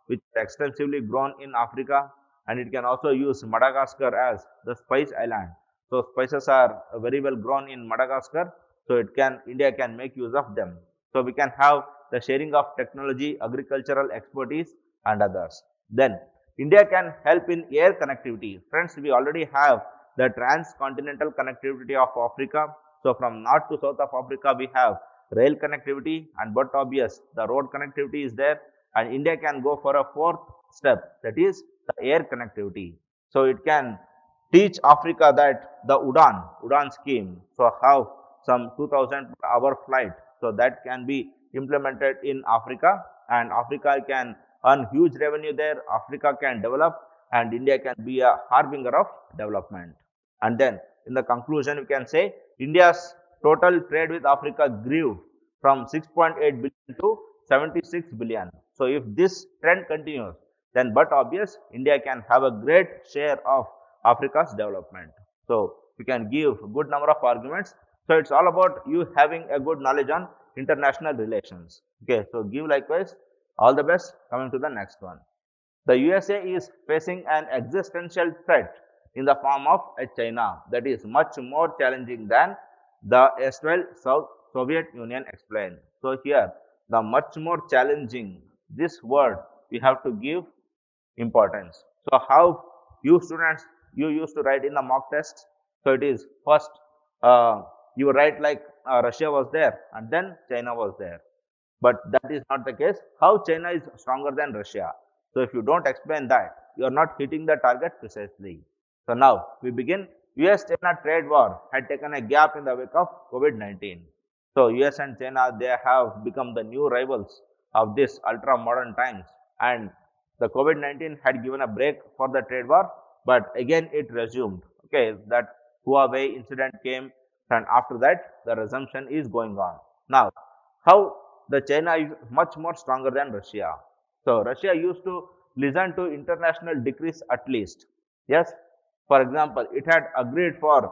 which is extensively grown in Africa, and it can also use Madagascar as the spice island. So spices are very well grown in Madagascar, so India can make use of them. So we can have the sharing of technology, agricultural expertise and others. Then India can help in air connectivity. Friends, we already have the transcontinental connectivity of Africa. So from north to south of Africa, we have rail connectivity, and but obvious the road connectivity is there, and India can go for a fourth step, that is the air connectivity. So it can teach Africa that the Udan scheme, so how some 2000 hour flight, so that can be implemented in Africa, and Africa can earn huge revenue there, Africa can develop, and India can be a harbinger of development. And then in the conclusion, we can say India's total trade with Africa grew from 6.8 billion to 76 billion. So if this trend continues, then but obvious India can have a great share of Africa's development. So you can give good number of arguments. So it's all about you having a good knowledge on international relations. Okay, so give likewise all the best. Coming to the next one. The USA is facing an existential threat in the form of a China that is much more challenging than the erstwhile Soviet Union explained. So here, the much more challenging, this word we have to give importance. So how you students, you used to write in the mock test? So it is first, you write like Russia was there and then China was there. But that is not the case. How China is stronger than Russia? So if you don't explain that, you are not hitting the target precisely. So now we begin. US-China trade war had taken a gap in the wake of COVID-19. So US and China, they have become the new rivals of this ultra modern times, and the COVID-19 had given a break for the trade war, but again it resumed. Okay, that Huawei incident came, and after that the resumption is going on. Now, how the China is much more stronger than Russia. So Russia used to listen to international decrees at least. Yes, for example, it had agreed for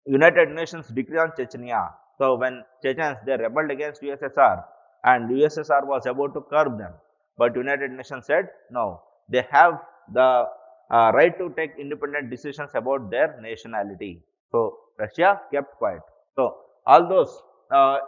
United Nations decree on Chechnya. So when Chechens, they rebelled against USSR and USSR was about to curb them, but United Nations said no, they have the right to take independent decisions about their nationality. So Russia kept quiet. So all those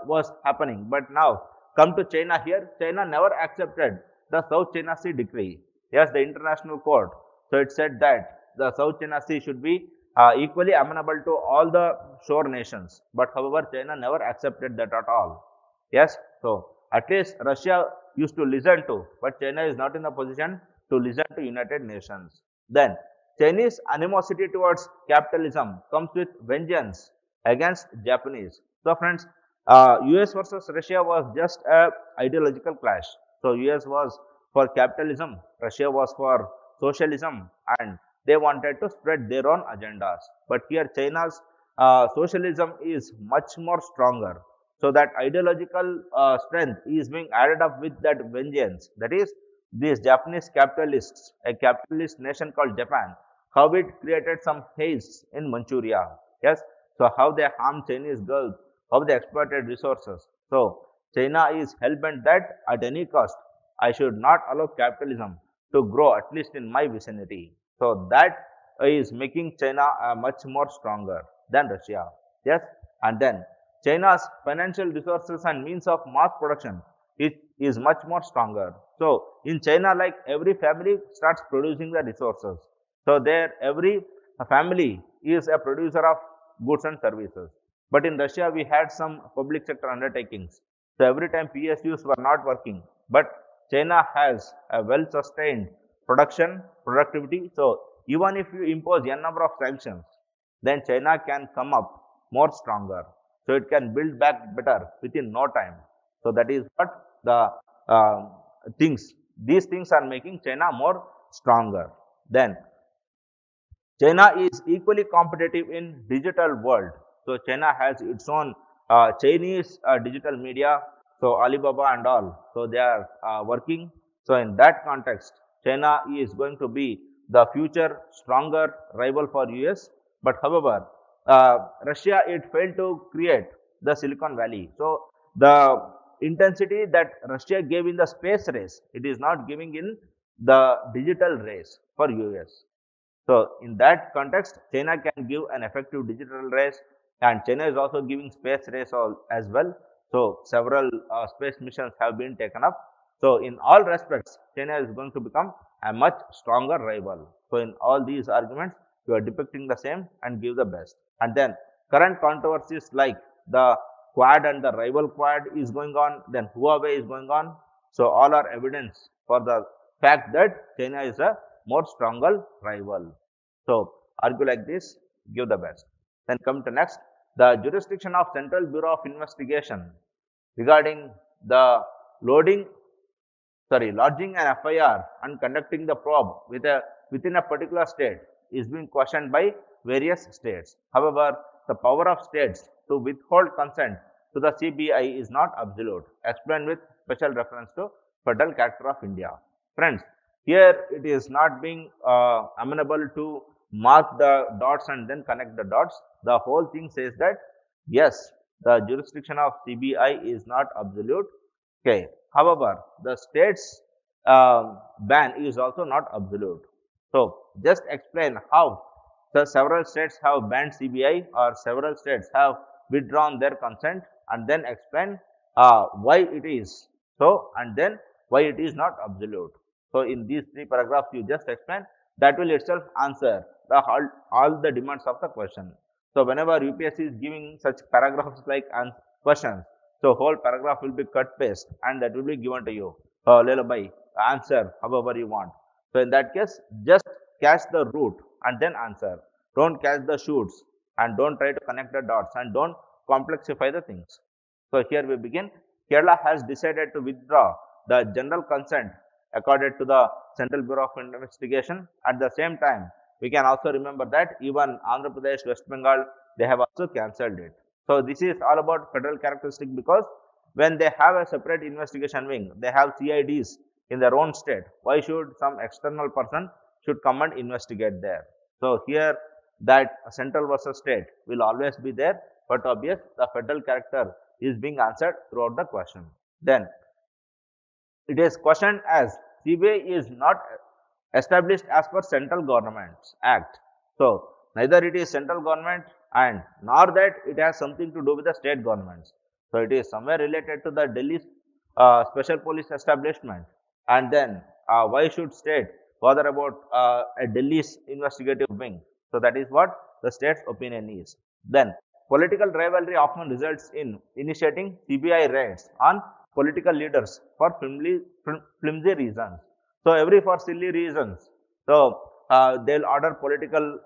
was happening, but now come to China here. China never accepted the South China Sea decree. Yes, the international court. So it said that the South China Sea should be equally amenable to all the shore nations. But however, China never accepted that at all. Yes, so at least Russia used to listen to, but China is not in a position to listen to United Nations. Then Chinese animosity towards capitalism comes with vengeance against Japanese. So friends, US versus Russia was just a ideological clash. So US was for capitalism, Russia was for socialism, and they wanted to spread their own agendas. But here China's socialism is much more stronger. So that ideological strength is being added up with that vengeance. That is, these Japanese capitalists, a capitalist nation called Japan, how it created some haze in Manchuria. Yes, so how they harmed Chinese girls, how they exploited resources. So China is hell-bent that at any cost, I should not allow capitalism to grow at least in my vicinity. So that is making China much more stronger than Russia. Yes, and then China's financial resources and means of mass production is much more stronger. So in China, like every family starts producing the resources. So there every family is a producer of goods and services. But in Russia, we had some public sector undertakings. So every time PSUs were not working, but China has a well-sustained production, productivity. So even if you impose n number of sanctions, then China can come up more stronger. So it can build back better within no time. So that is what the things, these things are making China more stronger. Then China is equally competitive in digital world. So China has its own Chinese digital media. So Alibaba and all. So they are working. So in that context, China is going to be the future stronger rival for US. But however, Russia, it failed to create the Silicon Valley. So the intensity that Russia gave in the space race, it is not giving in the digital race for US. So in that context, China can give an effective digital race, and China is also giving space race as well. So several space missions have been taken up. So in all respects, China is going to become a much stronger rival. So in all these arguments, you are depicting the same and give the best. And then current controversies like the Quad and the rival Quad is going on, then Huawei is going on. So all are evidence for the fact that China is a more stronger rival. So argue like this, give the best. Then come to next, the jurisdiction of Central Bureau of Investigation regarding the loading, lodging an FIR and conducting the probe within a particular state is being questioned by various states. However, the power of states to withhold consent to the CBI is not absolute, explained with special reference to federal character of India. Friends, here it is not being amenable to mark the dots and then connect the dots. The whole thing says that yes, the jurisdiction of CBI is not absolute. Okay. However, the state's ban is also not absolute. So, just explain how the several states have banned CBI or several states have withdrawn their consent, and then explain why it is so, and then why it is not absolute. So, in these three paragraphs you just explain, that will itself answer the all the demands of the question. So, whenever UPSC is giving such paragraphs like questions, so whole paragraph will be cut paste and that will be given to you. Lullaby, answer however you want. So, in that case, just catch the root and then answer. Don't catch the shoots and don't try to connect the dots and don't complexify the things. So, here we begin. Kerala has decided to withdraw the general consent accorded to the Central Bureau of Investigation. At the same time, we can also remember that even Andhra Pradesh, West Bengal, they have also cancelled it. So, this is all about federal characteristic because when they have a separate investigation wing, they have CIDs in their own state. Why should some external person should come and investigate there? So, here that central versus state will always be there, but obvious the federal character is being answered throughout the question. Then it is questioned as CBI is not established as per Central Government's Act. So, neither it is central government and nor that it has something to do with the state governments. So, it is somewhere related to the Delhi Special Police Establishment. And then why should state bother about a Delhi's investigative wing? So, that is what the state's opinion is. Then political rivalry often results in initiating CBI raids on political leaders for flimsy reasons. So, every for silly reasons. So, they'll order political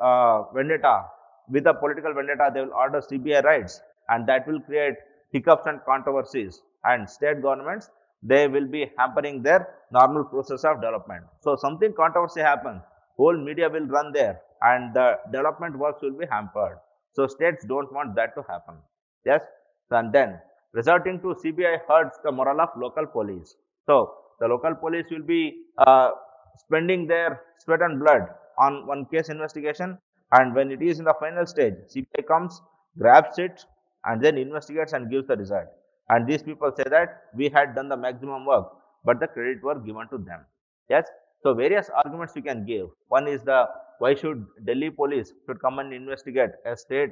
vendetta. With a political vendetta, they will order CBI raids, and that will create hiccups and controversies. And state governments, they will be hampering their normal process of development. So, something controversy happens, whole media will run there, and the development works will be hampered. So, states don't want that to happen. Yes, and then resorting to CBI hurts the morale of local police. So, the local police will be spending their sweat and blood on one case investigation, and when it is in the final stage, CBI comes, grabs it, and then investigates and gives the result. And these people say that we had done the maximum work, but the credit was given to them. Yes. So various arguments you can give. One is the why should Delhi police should come and investigate a state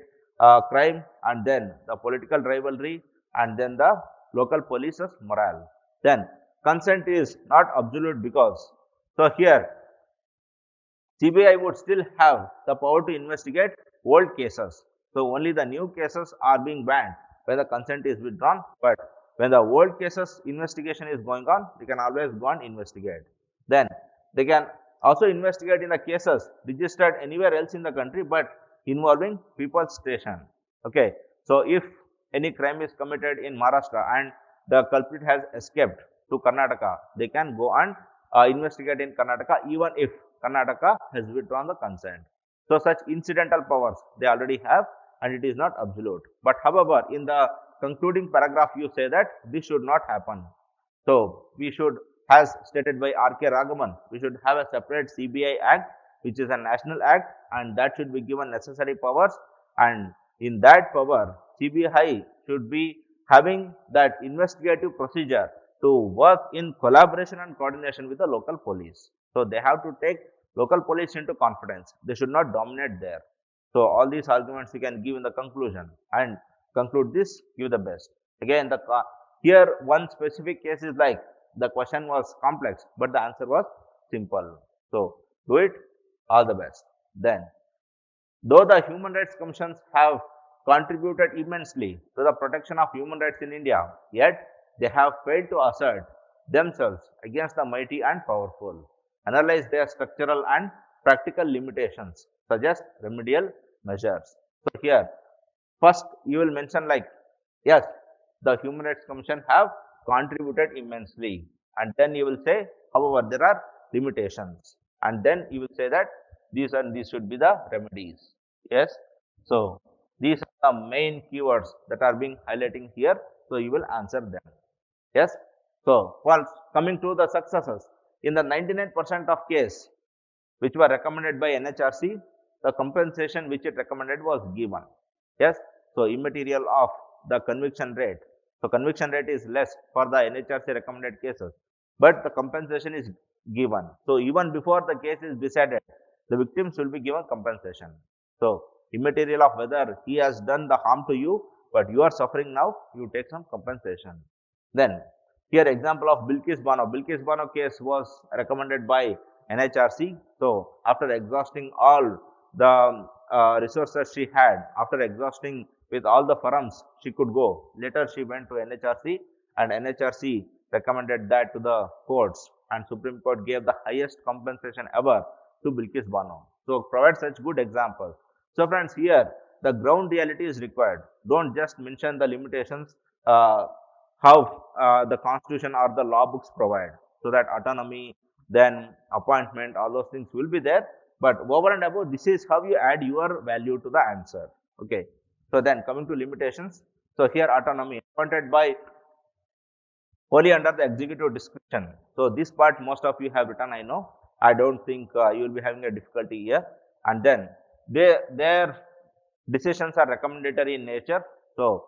crime, and then the political rivalry, and then the local police's morale. Then consent is not absolute because so here CBI would still have the power to investigate old cases. So only the new cases are being banned when the consent is withdrawn. But when the old cases investigation is going on, they can always go and investigate. Then they can also investigate in the cases registered anywhere else in the country, but involving people's station. Okay. So if any crime is committed in Maharashtra and the culprit has escaped to Karnataka, they can go and investigate in Karnataka even if Karnataka has withdrawn the consent. So such incidental powers they already have, and it is not absolute. But however, in the concluding paragraph you say that this should not happen. So we should, as stated by R.K. Ragavan, we should have a separate CBI Act, which is a national act, and that should be given necessary powers, and in that power CBI should be having that investigative procedure to work in collaboration and coordination with the local police. So they have to take local police into confidence. They should not dominate there. So all these arguments you can give in the conclusion and conclude this, give the best. Again, here one specific case is like the question was complex, but the answer was simple. So do it, all the best. Then, though the human rights commissions have contributed immensely to the protection of human rights in India, yet they have failed to assert themselves against the mighty and powerful, analyze their structural and practical limitations, suggest remedial measures. So here, first you will mention like, yes, the Human Rights Commission have contributed immensely, and then you will say, however, there are limitations, and then you will say that these and these should be the remedies. Yes. So these are the main keywords that are being highlighting here. So you will answer them. Yes. So, first coming to the successes, in the 99% of case which were recommended by NHRC, the compensation which it recommended was given. Yes, so immaterial of the conviction rate. So, conviction rate is less for the NHRC recommended cases, but the compensation is given. So, even before the case is decided, the victims will be given compensation. So, immaterial of whether he has done the harm to you, but you are suffering now, you take some compensation. Then, here example of Bilkis Bano. Bilkis Bano case was recommended by NHRC. So, after exhausting all the resources she had, after exhausting with all the forums she could go, later she went to NHRC and NHRC recommended that to the courts, and Supreme Court gave the highest compensation ever to Bilkis Bano. So, provide such good examples. So, friends, here the ground reality is required. Don't just mention the limitations how the constitution or the law books provide, so that autonomy, then appointment, all those things will be there, but over and above, this is how you add your value to the answer. Okay, so then coming to limitations, so here autonomy appointed by wholly under the executive discretion. So this part most of you have written, I know. I don't think you will be having a difficulty here. And then their decisions are recommendatory in nature. So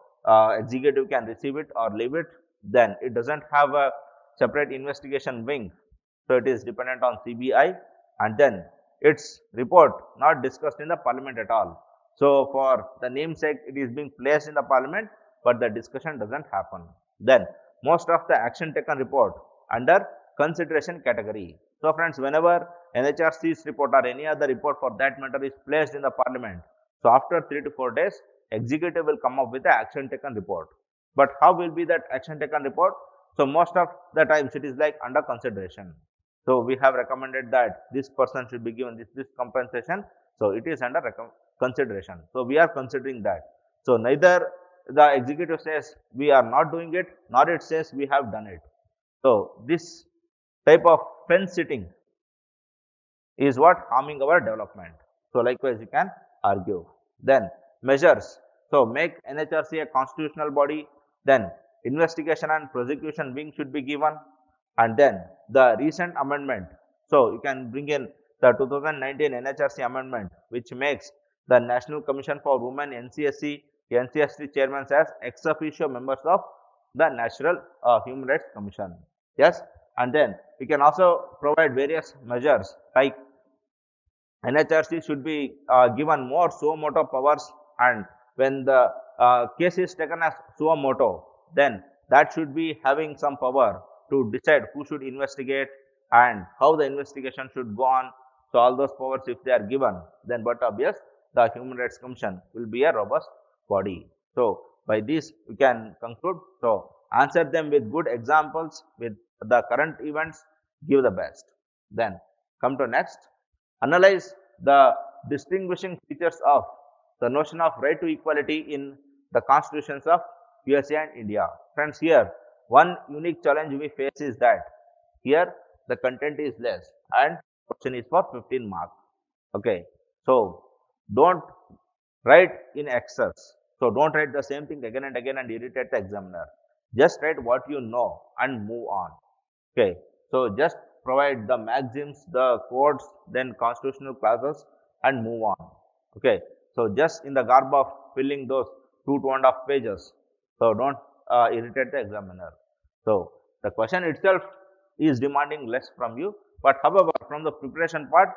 executive can receive it or leave it. Then it doesn't have a separate investigation wing. So it is dependent on CBI. And then its report not discussed in the parliament at all. So for the namesake, it is being placed in the parliament, but the discussion doesn't happen. Then most of the action taken report under consideration category. So friends, whenever NHRC's report or any other report for that matter is placed in the parliament, so after 3 to 4 days, executive will come up with the action taken report. But how will be that action taken report? So most of the times it is like under consideration. So we have recommended that this person should be given this compensation. So it is under consideration. So we are considering that. So neither the executive says we are not doing it, nor it says we have done it. So this type of fence sitting is what harming our development. So likewise you can argue. Then measures. So make NHRC a constitutional body. Then investigation and prosecution wing should be given. And then the recent amendment. So you can bring in the 2019 NHRC amendment, which makes the National Commission for Women NCSC chairmen as ex officio members of the National Human Rights Commission. Yes, and then we can also provide various measures like NHRC should be given more suo moto powers, and when the case is taken as suo moto, then that should be having some power to decide who should investigate and how the investigation should go on. So all those powers, if they are given, then but obvious the Human Rights Commission will be a robust body. So by this we can conclude. So answer them with good examples with the current events, give the best. Then come to next. Analyze the distinguishing features of the notion of right to equality in the constitutions of USA and India. Friends, here one unique challenge we face is that here the content is less and question is for 15 marks. Okay, so don't write in excess. So don't write the same thing again and again and irritate the examiner. Just write what you know and move on. Okay, so just provide the maxims, the quotes, then constitutional clauses and move on. Okay, so just in the garb of filling those 2.5 pages. So don't irritate the examiner. So the question itself is demanding less from you, but however, from the preparation part,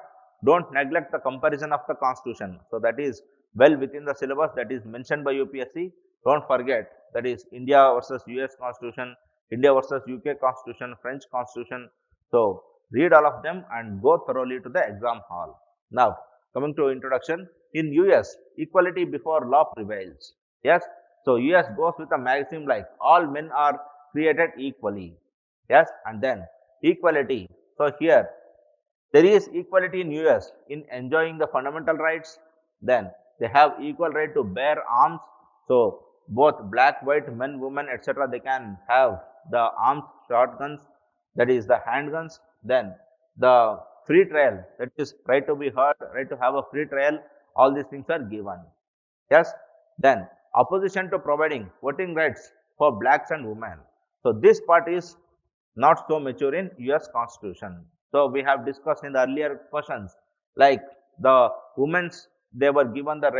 don't neglect the comparison of the constitution. So that is well within the syllabus that is mentioned by UPSC. Don't forget that is India versus US constitution, India versus UK constitution, French constitution. So read all of them and go thoroughly to the exam hall. Now coming to introduction, in US equality before law prevails. Yes, so US goes with a maxim like all men are created equally. Yes, and then equality. So here there is equality in US in enjoying the fundamental rights. Then they have equal right to bear arms. So both black, white, men, women, etc. they can have the arms, shotguns, that is the handguns. Then the free trial, that is right to be heard, right to have a free trial. All these things are given. Yes. Then opposition to providing voting rights for blacks and women. So this part is not so mature in US Constitution. So we have discussed in the earlier questions, like the women's, they were given the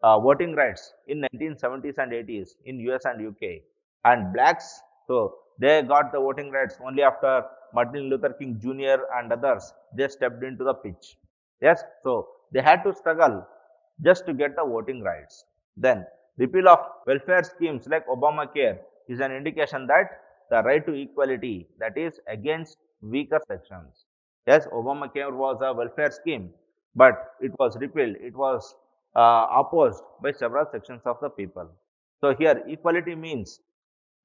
voting rights in 1970s and 80s in US and UK, and blacks, so they got the voting rights only after Martin Luther King Jr. and others, they stepped into the pitch. Yes, so they had to struggle just to get the voting rights. Then repeal of welfare schemes like Obamacare is an indication that the right to equality, that is against weaker sections. Yes, Obamacare was a welfare scheme, but it was repealed. It was opposed by several sections of the people. So here equality means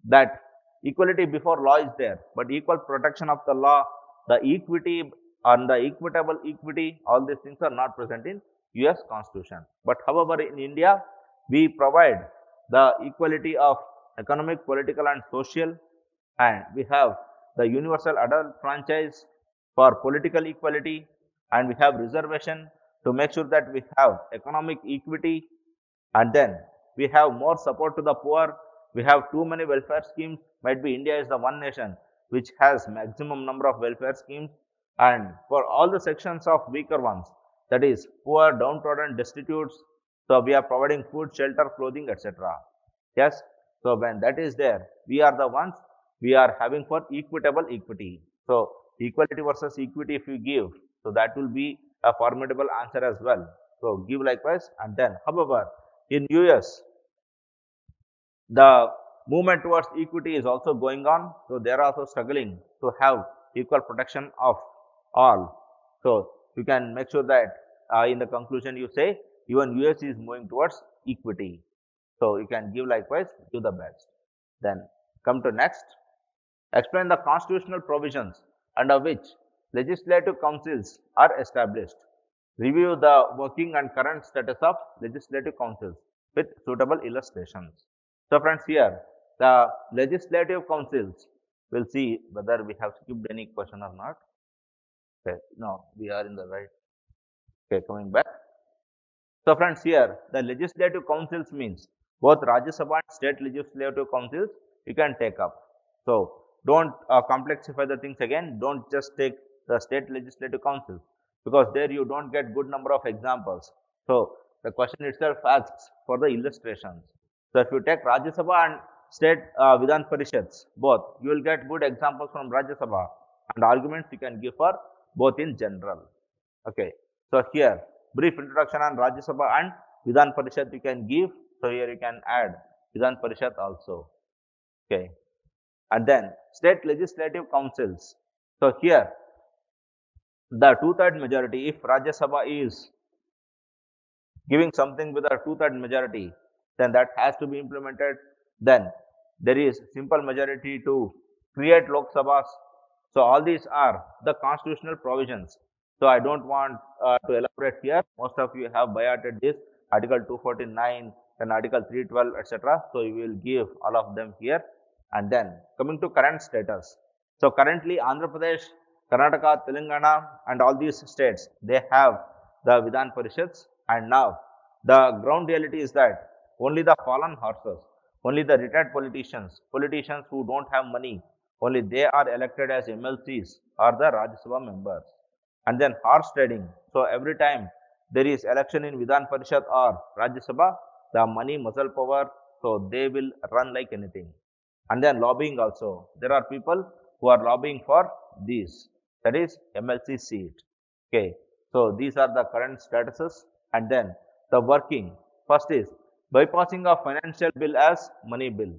that equality before law is there, but equal protection of the law, the equity and the equitable equity, all these things are not present in US Constitution. But however, in India, we provide the equality of economic, political and social, and we have the universal adult franchise for political equality, and we have reservation to make sure that we have economic equity, and then we have more support to the poor. We have too many welfare schemes. Might be India is the one nation which has maximum number of welfare schemes, and for all the sections of weaker ones, that is poor, downtrodden, destitutes, so we are providing food, shelter, clothing, etc. Yes, so when that is there, we are the ones we are having for equitable equity. So equality versus equity, if you give, so that will be a formidable answer as well. So give likewise. And then however, in US, the movement towards equity is also going on. So they are also struggling to have equal protection of all. So you can make sure that in the conclusion you say even US is moving towards equity. So you can give likewise, do the best. Then come to next. Explain the constitutional provisions under which legislative councils are established. Review the working and current status of legislative councils with suitable illustrations. So friends, here the legislative councils, we'll see whether we have skipped any question or not. Okay, no, we are in the right. Okay, coming back. So friends, here the legislative councils means both Rajya Sabha and state legislative councils you can take up. So don't complexify the things again. Don't just take the state legislative councils, because there you don't get good number of examples. So the question itself asks for the illustrations. So if you take Rajya Sabha and state Vidhan Parishads, both, you will get good examples from Rajya Sabha and arguments you can give for both in general. Okay. So here brief introduction on Rajya Sabha and Vidhan Parishad you can give. So here you can add Vidhan Parishad also. Okay. And then state legislative councils. So here the two-third majority, if Rajya Sabha is giving something with a two-third majority, then that has to be implemented. Then there is simple majority to create Lok Sabhas. So all these are the constitutional provisions. So I don't want to elaborate here. Most of you have by hearted this Article 249 and Article 312, etc. So you will give all of them here. And then coming to current status. So currently Andhra Pradesh, Karnataka, Telangana and all these states, they have the Vidhan Parishads, and now the ground reality is that only the fallen horses, only the retired politicians who don't have money, only they are elected as MLCs or the Rajya Sabha members. And then horse trading. So every time there is election in Vidhan Parishad or Rajya Sabha, the money, muscle power, so they will run like anything. And then lobbying also. There are people who are lobbying for these, that is MLC seat. Okay. So these are the current statuses. And then the working. First is bypassing of financial bill as money bill.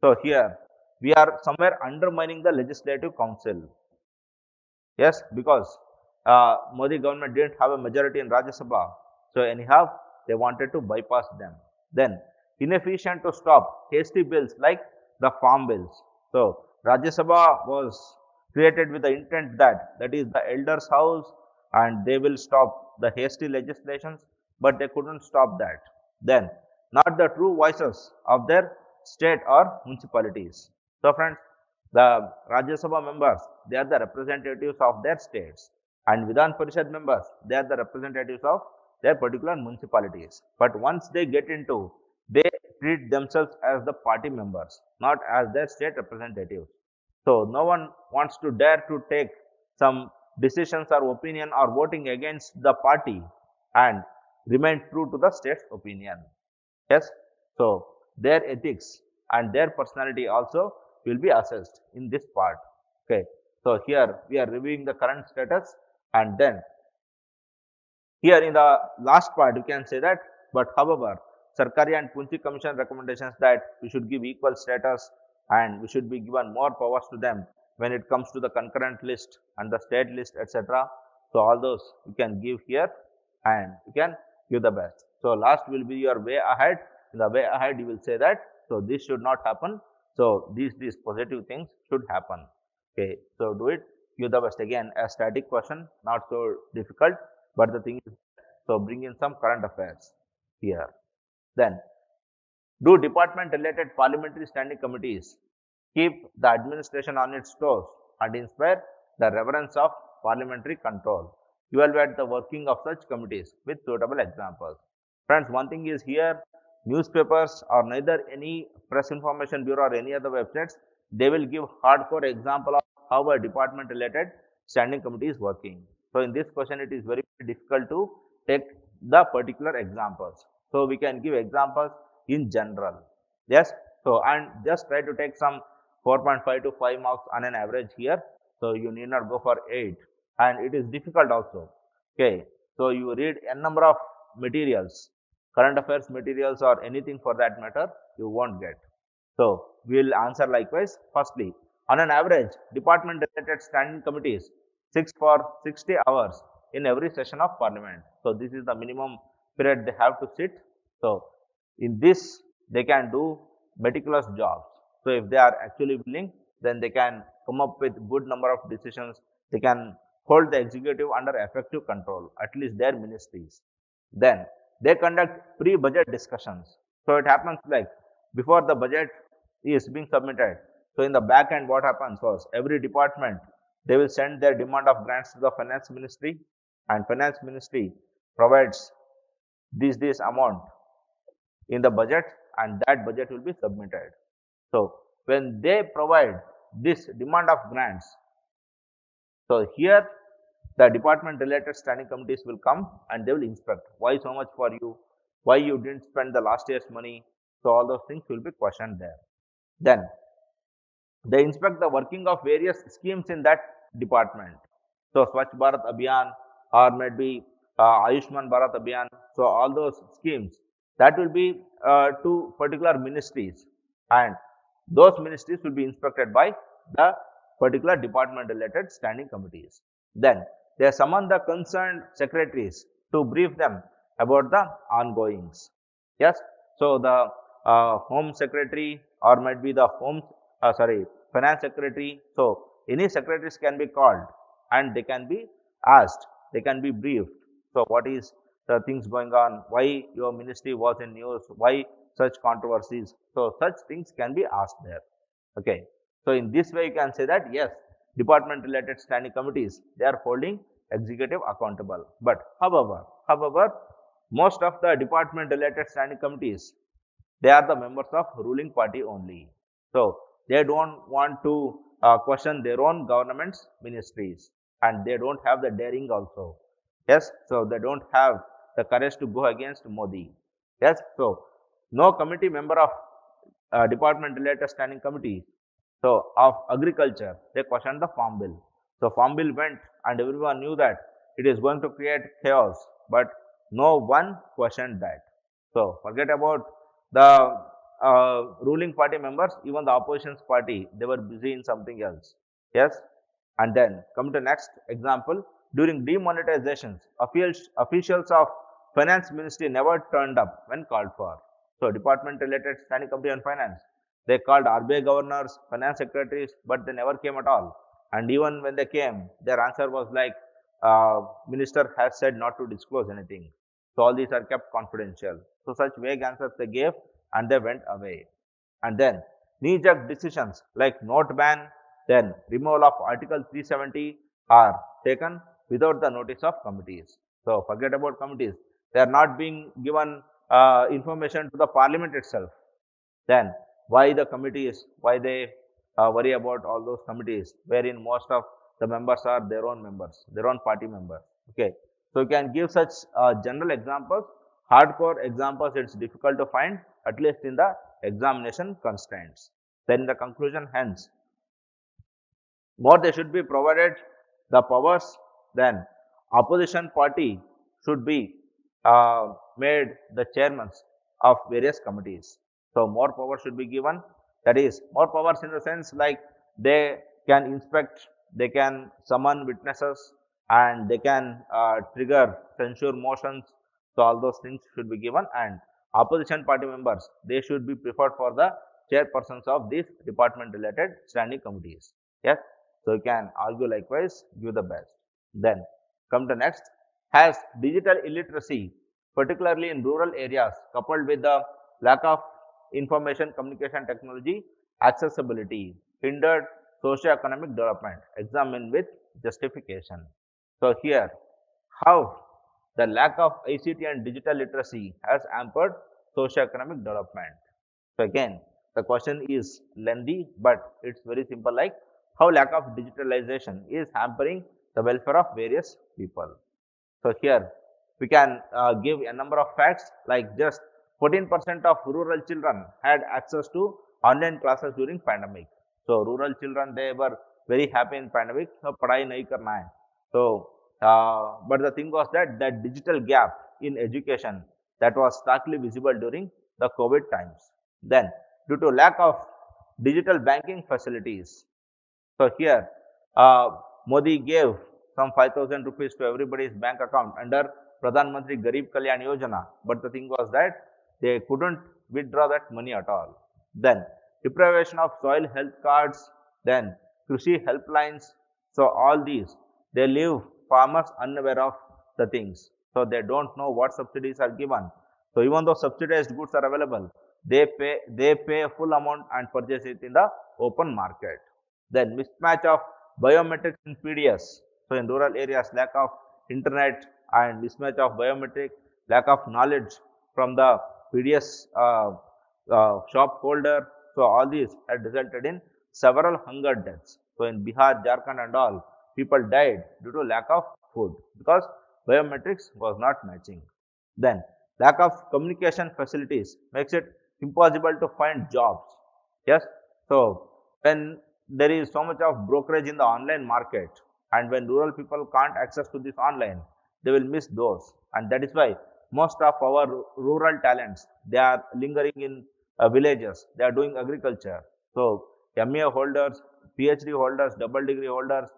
So here we are somewhere undermining the legislative council. Yes, because Modi government didn't have a majority in Rajya Sabha. So anyhow, they wanted to bypass them. Then inefficient to stop hasty bills like the farm bills. So Rajya Sabha was created with the intent that is the elders' house, and they will stop the hasty legislations, but they couldn't stop that. Then not the true voices of their state or municipalities. So friends, the Rajya Sabha members, they are the representatives of their states, and Vidhan Parishad members, they are the representatives of their particular municipalities. But once they get into, they treat themselves as the party members, not as their state representatives. So no one wants to dare to take some decisions or opinion or voting against the party and remain true to the state's opinion. Yes. So their ethics and their personality also will be assessed in this part. Okay. So here we are reviewing the current status, and then here in the last part, you can say that, but however, Sarkari and Punchi Commission recommendations that we should give equal status and we should be given more powers to them when it comes to the concurrent list and the state list, etc. So all those you can give here and you can give the best. So last will be your way ahead. In the way ahead, you will say that, so this should not happen. So these positive things should happen. Okay, so do it, give the best. Again, a static question, not so difficult. But the thing is, so bring in some current affairs here. Then, do department related parliamentary standing committees keep the administration on its toes and inspire the reverence of parliamentary control? Evaluate the working of such committees with suitable examples. Friends, one thing is here, newspapers or neither any press information bureau or any other websites, they will give hardcore example of how a department related standing committee is working. So in this question, it is very difficult to take the particular examples. So we can give examples in general. Yes. So and just try to take some 4.5 to 5 marks on an average here. So you need not go for 8, and it is difficult also. Okay. So you read n number of materials, current affairs materials or anything for that matter, you won't get. So we will answer likewise. Firstly, on an average, department related standing committees 6 for 60 hours in every session of parliament. So this is the minimum period they have to sit. So in this, they can do meticulous jobs. So if they are actually willing, then they can come up with good number of decisions. They can hold the executive under effective control, at least their ministries. Then they conduct pre-budget discussions. So it happens like before the budget is being submitted. So in the back end, what happens was every department, they will send their demand of grants to the finance ministry, and finance ministry provides this amount in the budget, and that budget will be submitted. So when they provide this demand of grants, so here the department related standing committees will come and they will inspect why so much for you, why you didn't spend the last year's money. So all those things will be questioned there. Then they inspect the working of various schemes in that department. So Swachh Bharat Abhiyan or maybe Ayushman Bharat Abhiyan. So all those schemes that will be to particular ministries, and those ministries will be inspected by the particular department related standing committees. Then they summon the concerned secretaries to brief them about the ongoings. Yes. So the home secretary or might be the finance secretary. So any secretaries can be called and they can be asked, they can be briefed. So what is the things going on, why your ministry was in news, why such controversies. So such things can be asked there. Okay. So in this way you can say that yes, department related standing committees, they are holding executive accountable. But however, most of the department related standing committees, they are the members of ruling party only. So they don't want to question their own government's ministries, and they don't have the daring also. Yes. So they don't have the courage to go against Modi. Yes. So no committee member of department related standing committee, so of agriculture, they questioned the farm bill. So farm bill went and everyone knew that it is going to create chaos, but no one questioned that. So forget about the ruling party members, even the opposition's party, they were busy in something else. Yes. And then come to next example. During demonetizations, officials of finance ministry never turned up when called for. So department related standing committee on finance, they called RBI governors, finance secretaries, but they never came at all. And even when they came, their answer was like, minister has said not to disclose anything. So all these are kept confidential. So such vague answers they gave and they went away. And then knee-jerk decisions like note ban, then removal of Article 370 are taken without the notice of committees. So forget about committees. They are not being given information to the parliament itself. Then why the committees, why they worry about all those committees wherein most of the members are their own members, their own party members. Okay, so you can give such general examples. Hardcore examples it's difficult to find, at least in the examination constraints. Then the conclusion, hence, more they should be provided the powers, then opposition party should be made the chairmen of various committees. So more power should be given, that is more powers in the sense like they can inspect, they can summon witnesses, and they can trigger censure motions. So all those things should be given, and opposition party members, they should be preferred for the chairpersons of these department related standing committees. Yes, so you can argue likewise, give the best. Then come to next, has digital illiteracy, particularly in rural areas, coupled with the lack of information communication technology accessibility, hindered socio-economic development? Examine with justification. So here, how the lack of ICT and digital literacy has hampered socio-economic development. So again, the question is lengthy, but it's very simple, like how lack of digitalization is hampering the welfare of various people. So here we can give a number of facts, like just 14% of rural children had access to online classes during pandemic. So rural children, they were very happy in pandemic. So padhai nahi karna hai. So but the thing was that that digital gap in education, that was starkly visible during the COVID times. Then due to lack of digital banking facilities, so here, Modi gave some 5,000 rupees to everybody's bank account under Pradhan Mantri Garib Kalyan Yojana, but the thing was that they couldn't withdraw that money at all. Then deprivation of soil health cards, then Krishi helplines. So all these, they leave farmers unaware of the things. So they don't know what subsidies are given. So even though subsidized goods are available, they pay a full amount and purchase it in the open market. Then mismatch of biometrics in PDS. So in rural areas, lack of internet and mismatch of biometric, lack of knowledge from the PDS shop holder. So all these had resulted in several hunger deaths. So in Bihar, Jharkhand and all, people died due to lack of food because biometrics was not matching. Then lack of communication facilities makes it impossible to find jobs. Yes. So when there is so much of brokerage in the online market, and when rural people can't access to this online, they will miss those, and that is why most of our rural talents, they are lingering in villages, they are doing agriculture. So MA holders, PhD holders, double degree holders,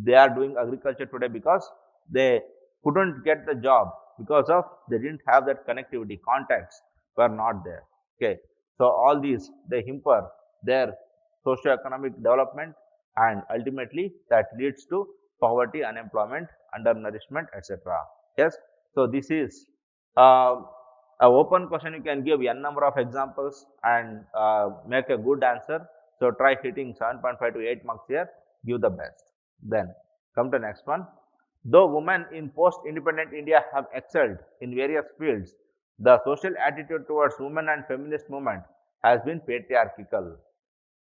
they are doing agriculture today because they couldn't get the job because of they didn't have that connectivity, contacts were not there. Okay, so all these, they hamper their socio-economic development, and ultimately that leads to poverty, unemployment, undernourishment, etc. Yes, so this is uh, a open question. You can give n number of examples and make a good answer. So try hitting 7.5 to 8 marks here, give the best. Then come to next one. Though women in post-independent India have excelled in various fields, the social attitude towards women and feminist movement has been patriarchal.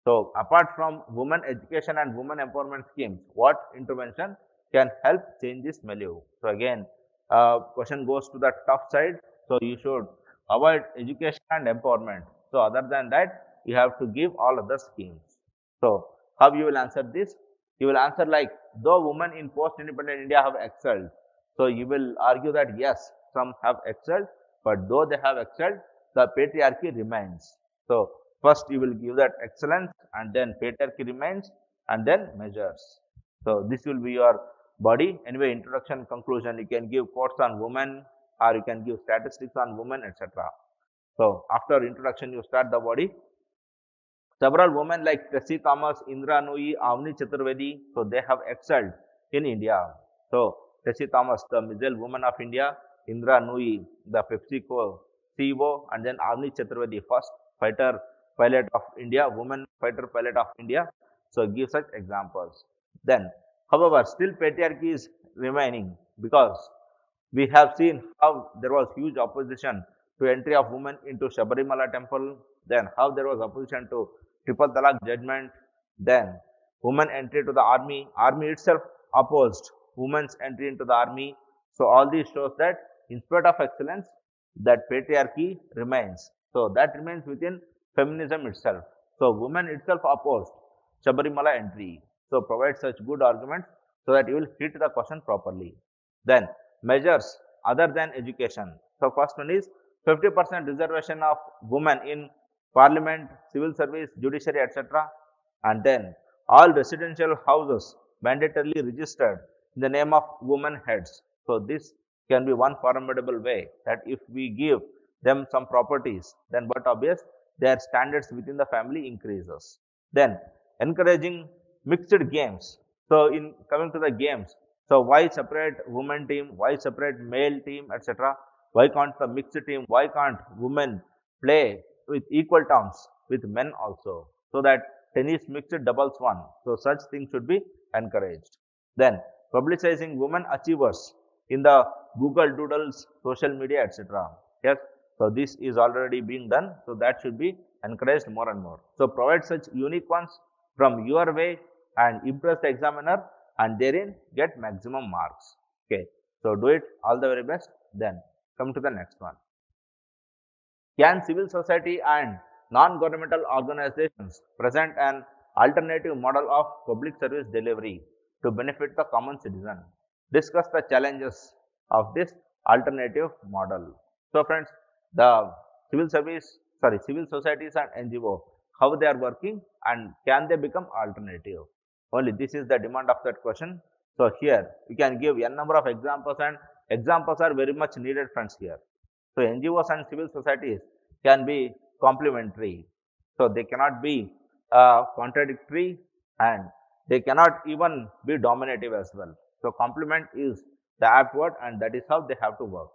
So apart from women education and women empowerment schemes, what intervention can help change this milieu? So again, question goes to the tough side. So you should avoid education and empowerment. So other than that, you have to give all other schemes. So how you will answer this? You will answer like, though women in post-independent India have excelled. So you will argue that yes, some have excelled, but though they have excelled, the patriarchy remains. So first you will give that excellence, and then patriarchy remains, and then measures. So this will be your body. Anyway, introduction, conclusion, you can give quotes on women, or you can give statistics on women, etc. So after introduction, you start the body. Several women like Tessie Thomas, Indra Nooyi, Avni Chaturvedi, so they have excelled in India. So Tessie Thomas, the missile woman of India, Indra Nooyi, the PepsiCo CEO, and then Avni Chaturvedi, first fighter pilot of India, woman fighter pilot of India. So give such examples. Then, however, still patriarchy is remaining, because we have seen how there was huge opposition to entry of women into Shabarimala temple, then how there was opposition to triple talaq judgment, Then women entry to the army. Army itself opposed women's entry into the army. So all these shows that in spite of excellence, that patriarchy remains. So that remains within feminism itself. So women itself opposed Sabarimala entry. So provide such good arguments so that you will hit the question properly. Then measures other than education. So first one is 50% reservation of women in parliament, civil service, judiciary, etc. And then all residential houses mandatorily registered in the name of women heads. So this can be one formidable way that if we give them some properties, then but obvious their standards within the family increases. Then encouraging mixed games. So in coming to the games, so why separate women team, why separate male team, etc. Why can't the mixed team, why can't women play with equal terms with men also, so that tennis mixed doubles one. So such things should be encouraged. Then publicizing women achievers in the Google Doodles, social media, etc. Yes, so this is already being done. So that should be encouraged more and more. So provide such unique ones from your way and impress the examiner and therein get maximum marks. Okay, so do it all the very best. Then come to the next one. Can civil society and non-governmental organizations present an alternative model of public service delivery to benefit the common citizen? Discuss the challenges of this alternative model. So friends, the civil societies and NGO, how they are working and can they become alternative? Only this is the demand of that question. So here you can give n number of examples, and examples are very much needed friends here. So NGOs and civil societies can be complementary. So they cannot be contradictory, and they cannot even be dominative as well. So complement is the apt word, and that is how they have to work.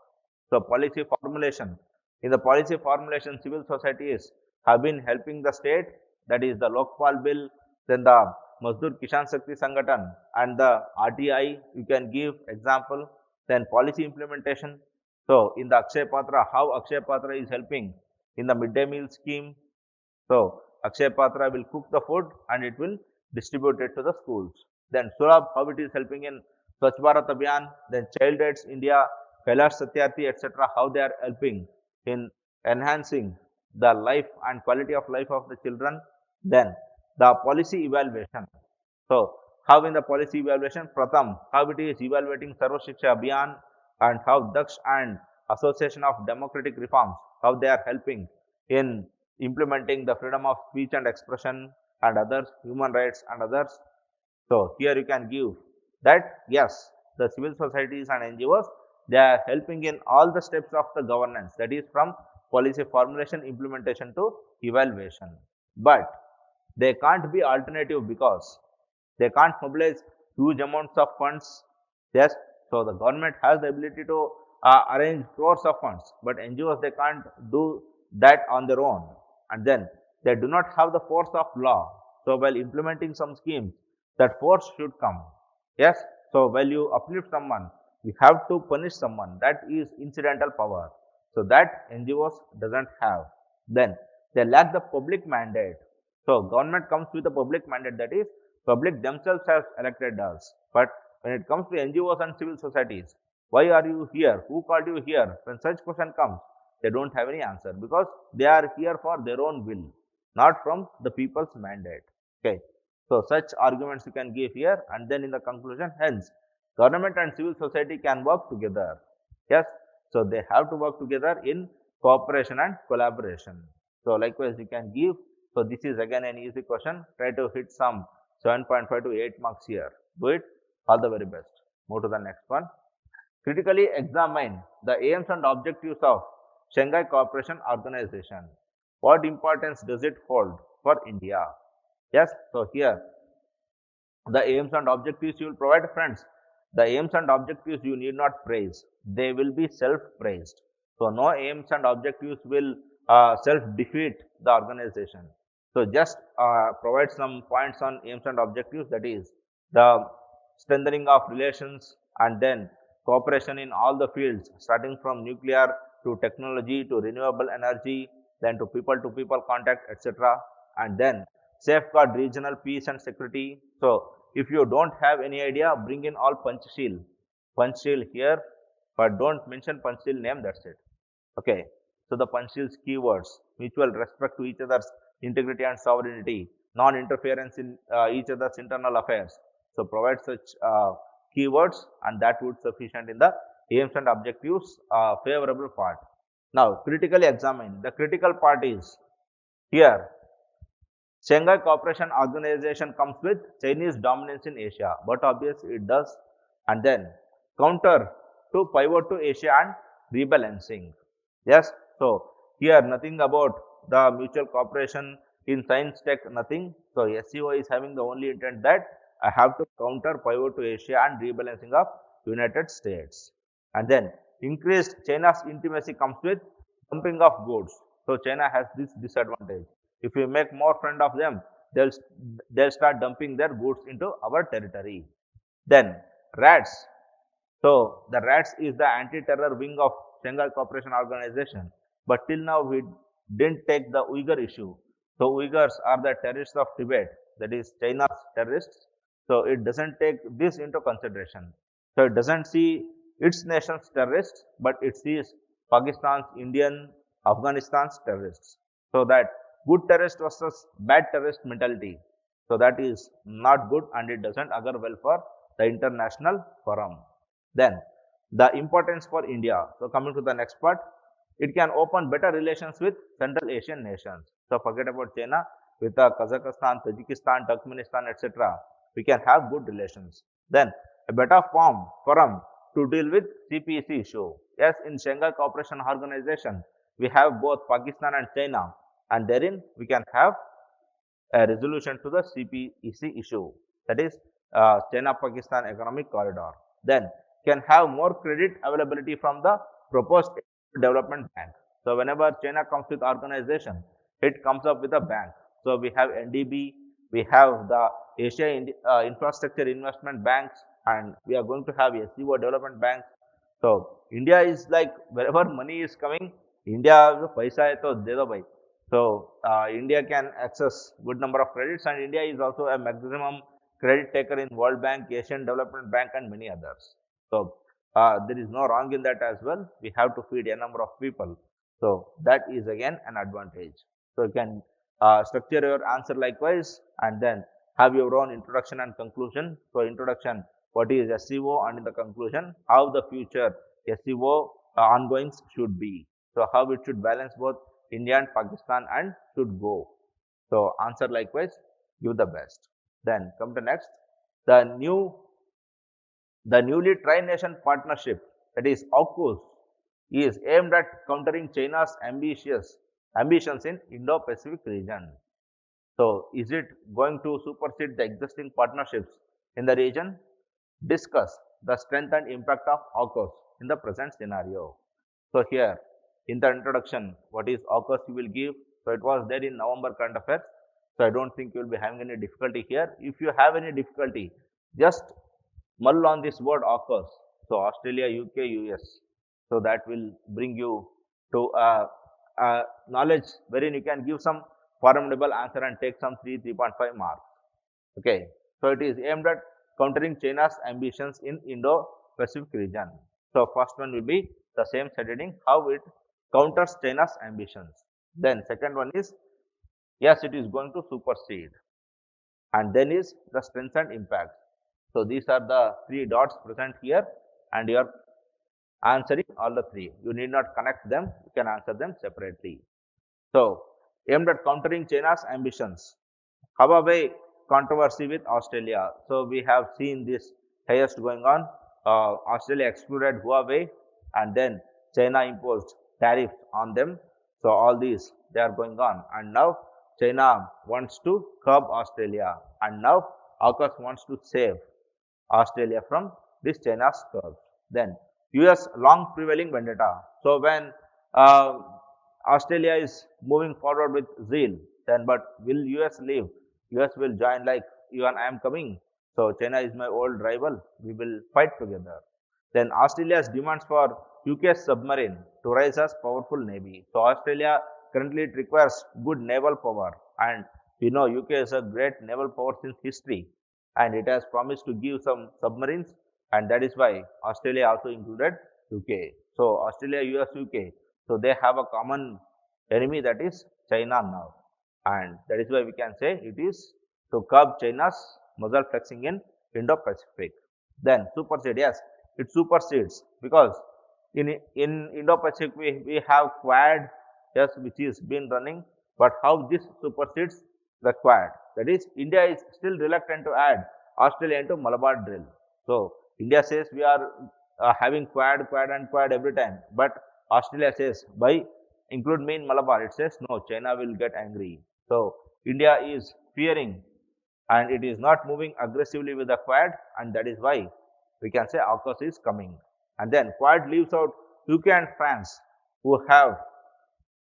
So policy formulation. In the policy formulation, civil societies have been helping the state, that is the Lokpal bill, then the Mazdoor Kishan Shakti Sangathan and the RTI, you can give example. Then policy implementation. So in the Akshay Patra, how Akshay Patra is helping in the midday meal scheme. So Akshay Patra will cook the food and it will distribute it to the schools. Then Sulabh, how it is helping in Swachh Bharat Abhiyan. Then Child Aids India, Kailash Satyarthi, etc. How they are helping in enhancing the life and quality of life of the children. Then the policy evaluation. So how in the policy evaluation, Pratham, how it is evaluating Sarva Shiksha Abhiyan, and how Daksh and Association of Democratic Reforms, how they are helping in implementing the freedom of speech and expression and others, human rights and others. So here you can give that yes, the civil societies and NGOs, they are helping in all the steps of the governance, that is from policy formulation, implementation to evaluation. But they can't be alternative because they can't mobilize huge amounts of funds. Yes, so the government has the ability to arrange crores of funds, but NGOs they can't do that on their own, and then they do not have the force of law. So while implementing some schemes, that force should come. Yes, so while you uplift someone, you have to punish someone. That is incidental power. So that NGOs doesn't have. Then they lack the public mandate. So government comes with a public mandate, that is public themselves have elected us. But when it comes to NGOs and civil societies, why are you here? Who called you here? When such question comes, they don't have any answer because they are here for their own will, not from the people's mandate. Okay. So such arguments you can give here, and then in the conclusion, hence government and civil society can work together. Yes. So they have to work together in cooperation and collaboration. So likewise you can give. So this is again an easy question. Try to hit some 7.5 to 8 marks here. Do it. All the very best. Move to the next one. Critically examine the aims and objectives of Shanghai Cooperation Organization. What importance does it hold for India? Yes, so here the aims and objectives you will provide, friends. The aims and objectives you need not praise, they will be self-praised. So no aims and objectives will self-defeat the organization. So just provide some points on aims and objectives, that is the strengthening of relations, and then cooperation in all the fields starting from nuclear to technology to renewable energy, then to people contact, etc. And then safeguard regional peace and security. So if you don't have any idea, bring in all Panchsheel. Panchsheel here, but don't mention Panchsheel name, that's it. Okay. So the Panchshil's keywords: mutual respect to each other's integrity and sovereignty, non-interference in each other's internal affairs. So provide such keywords, and that would sufficient in the aims and objectives favorable part. Now critically examine. The critical part is here. Shanghai Cooperation Organization comes with Chinese dominance in Asia, but obviously it does. And then counter to pivot to Asia and rebalancing. Yes, so here nothing about the mutual cooperation in science tech, nothing. So SCO is having the only intent that I have to counter pivot to Asia and rebalancing of United States. And then increased China's intimacy comes with dumping of goods. So China has this disadvantage. If we make more friend of them, they'll start dumping their goods into our territory. Then RATS. So the RATS is the anti-terror wing of Shanghai Cooperation Organization. But till now we didn't take the Uyghur issue. So Uyghurs are the terrorists of Tibet, that is China's terrorists. So it doesn't take this into consideration. So it doesn't see its nation's terrorists, but it sees Pakistan's, Indian, Afghanistan's terrorists. So that good terrorist versus bad terrorist mentality. So that is not good, and it doesn't augur well for the international forum. Then the importance for India. So coming to the next part, it can open better relations with Central Asian nations. So forget about China, with Kazakhstan, Tajikistan, Turkmenistan, etc. We can have good relations. Then a better forum to deal with CPEC issue. Yes, in Shanghai Cooperation Organization, we have both Pakistan and China, and therein we can have a resolution to the CPEC issue, that is China-Pakistan Economic Corridor. Then can have more credit availability from the proposed development bank. So whenever China comes with organization, it comes up with a bank. So we have NDB, we have the Asia Infrastructure Investment Banks, and we are going to have SCO development banks. So India is like, wherever money is coming, India paisa hai to de do bhai. So India can access good number of credits, and India is also a maximum credit taker in World Bank, Asian Development Bank, and many others. So there is no wrong in that as well. We have to feed a number of people. So that is again an advantage. So you can structure your answer likewise, and then have your own introduction and conclusion. So introduction, what is SCO, and in the conclusion, how the future SCO ongoings should be. So how it should balance both India and Pakistan and should go. So answer likewise, give the best. Then come to next, the newly tri-nation partnership, that is AUKUS, is aimed at countering China's ambitions in Indo-Pacific region. So is it going to supersede the existing partnerships in the region? Discuss the strength and impact of AUKUS in the present scenario. So here in the introduction, what is AUKUS you will give. So it was there in November current affairs. So I don't think you will be having any difficulty here. If you have any difficulty, just mull on this word AUKUS. So Australia, UK, US. So that will bring you to knowledge wherein you can give some formidable answer and take some 3.5 marks. Okay. So it is aimed at countering China's ambitions in Indo-Pacific region. So first one will be the same heading, how it counters China's ambitions. Then second one is, yes, it is going to supersede. And then is the strength and impact. So these are the 3 dots present here, and you are answering all the 3. You need not connect them, you can answer them separately. So aimed at countering China's ambitions. Huawei controversy with Australia. So we have seen this highest going on. Australia excluded Huawei, and then China imposed tariffs on them. So all these, they are going on, and now China wants to curb Australia, and now AUKUS wants to save Australia from this China's curve. Then US long prevailing vendetta. So when Australia is moving forward with zeal, then but will US leave? US will join like, you and I am coming. So China is my old rival. We will fight together. Then Australia's demands for UK's submarine to rise as powerful navy. So Australia currently it requires good naval power, and we know UK is a great naval power since history, and it has promised to give some submarines, and that is why Australia also included UK. So Australia, US, UK, so they have a common enemy, that is China now, and that is why we can say it is to curb China's muscle flexing in Indo-Pacific. Then supersede, yes, it supersedes because in Indo-Pacific we have Quad, yes, which is been running, but how this supersedes the Quad? That is, India is still reluctant to add Australia into Malabar drill. So India says we are having Quad and Quad every time, but Australia says by include me in Malabar. It says no, China will get angry. So India is fearing, and it is not moving aggressively with the Quad, and that is why we can say AUKUS is coming. And then Quad leaves out UK and France, who have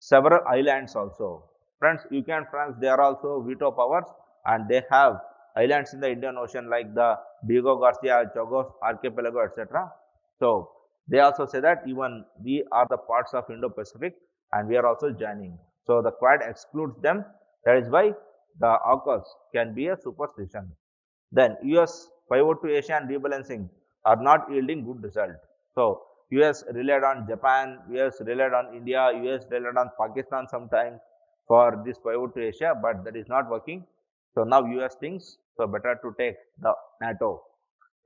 several islands also. Friends, UK and France, they are also veto powers, and they have islands in the Indian Ocean like the Diego Garcia, Chagos Archipelago, etc. So they also say that even we are the parts of Indo-Pacific and we are also joining. So the Quad excludes them. That is why the AUKUS can be a superstition. Then US pivot to Asia and rebalancing are not yielding good result. So US relied on Japan, US relied on India, US relied on Pakistan sometimes for this pivot to Asia, but that is not working. So now US thinks so better to take the NATO.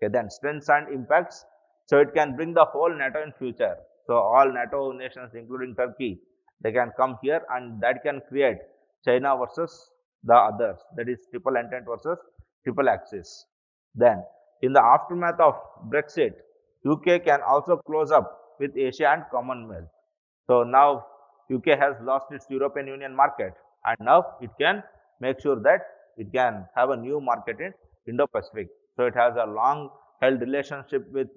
Okay, then strengths and impacts. So it can bring the whole NATO in future. So all NATO nations, including Turkey, they can come here, and that can create China versus the others. That is triple entente versus triple axis. Then in the aftermath of Brexit, UK can also close up with Asia and Commonwealth. So now UK has lost its European Union market, and now it can make sure that it can have a new market in Indo-Pacific. So it has a long held relationship with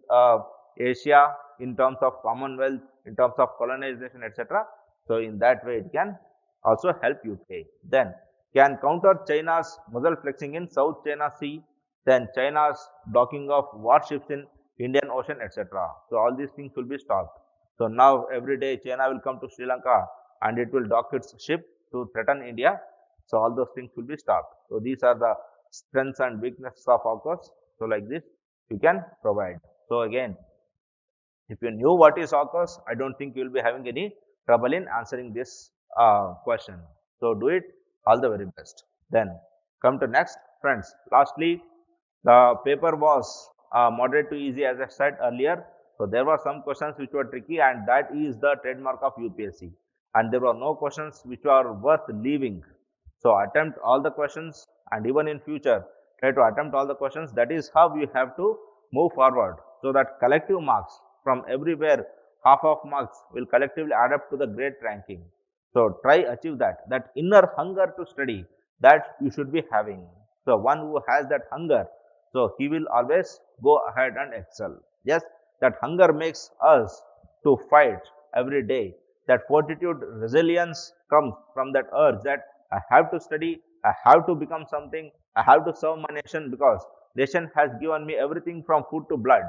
Asia in terms of Commonwealth, in terms of colonization, etc. So in that way it can also help UK. Then can counter China's muscle flexing in South China Sea, then China's docking of warships in Indian Ocean, etc. So all these things will be stopped. So now every day China will come to Sri Lanka and it will dock its ship to threaten India. So all those things will be stopped. So these are the strengths and weaknesses of AUKUS. So like this you can provide. So again, if you knew what is AUKUS, I don't think you will be having any trouble in answering this question. So do it, all the very best. Then come to next, friends. Lastly, the paper was moderate to easy, as I said earlier. So there were some questions which were tricky, and that is the trademark of UPSC. And there were no questions which are worth leaving. So attempt all the questions, and even in future try to attempt all the questions. That is how you have to move forward, so that collective marks from everywhere, half of marks will collectively add up to the great ranking. So try achieve that. That inner hunger to study, that you should be having. So one who has that hunger, so he will always go ahead and excel. Yes, that hunger makes us to fight every day. That fortitude, resilience comes from that urge that I have to study, I have to become something, I have to serve my nation, because nation has given me everything from food to blood.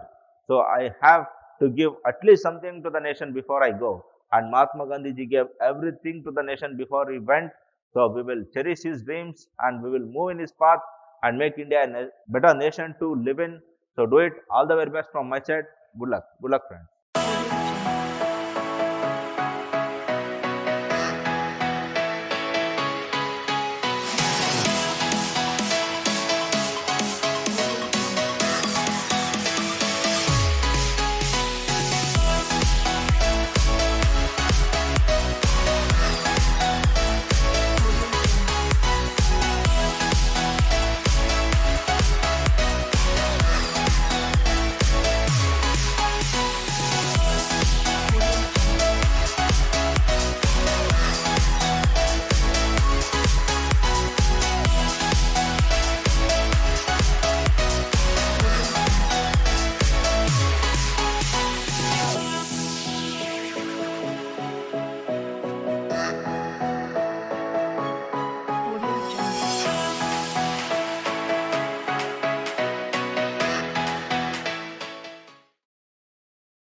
So I have to give at least something to the nation before I go. And Mahatma Gandhi ji gave everything to the nation before he went. So we will cherish his dreams and we will move in his path and make India a better nation to live in. So do it. All the very best from my side. Good luck. Good luck, friends.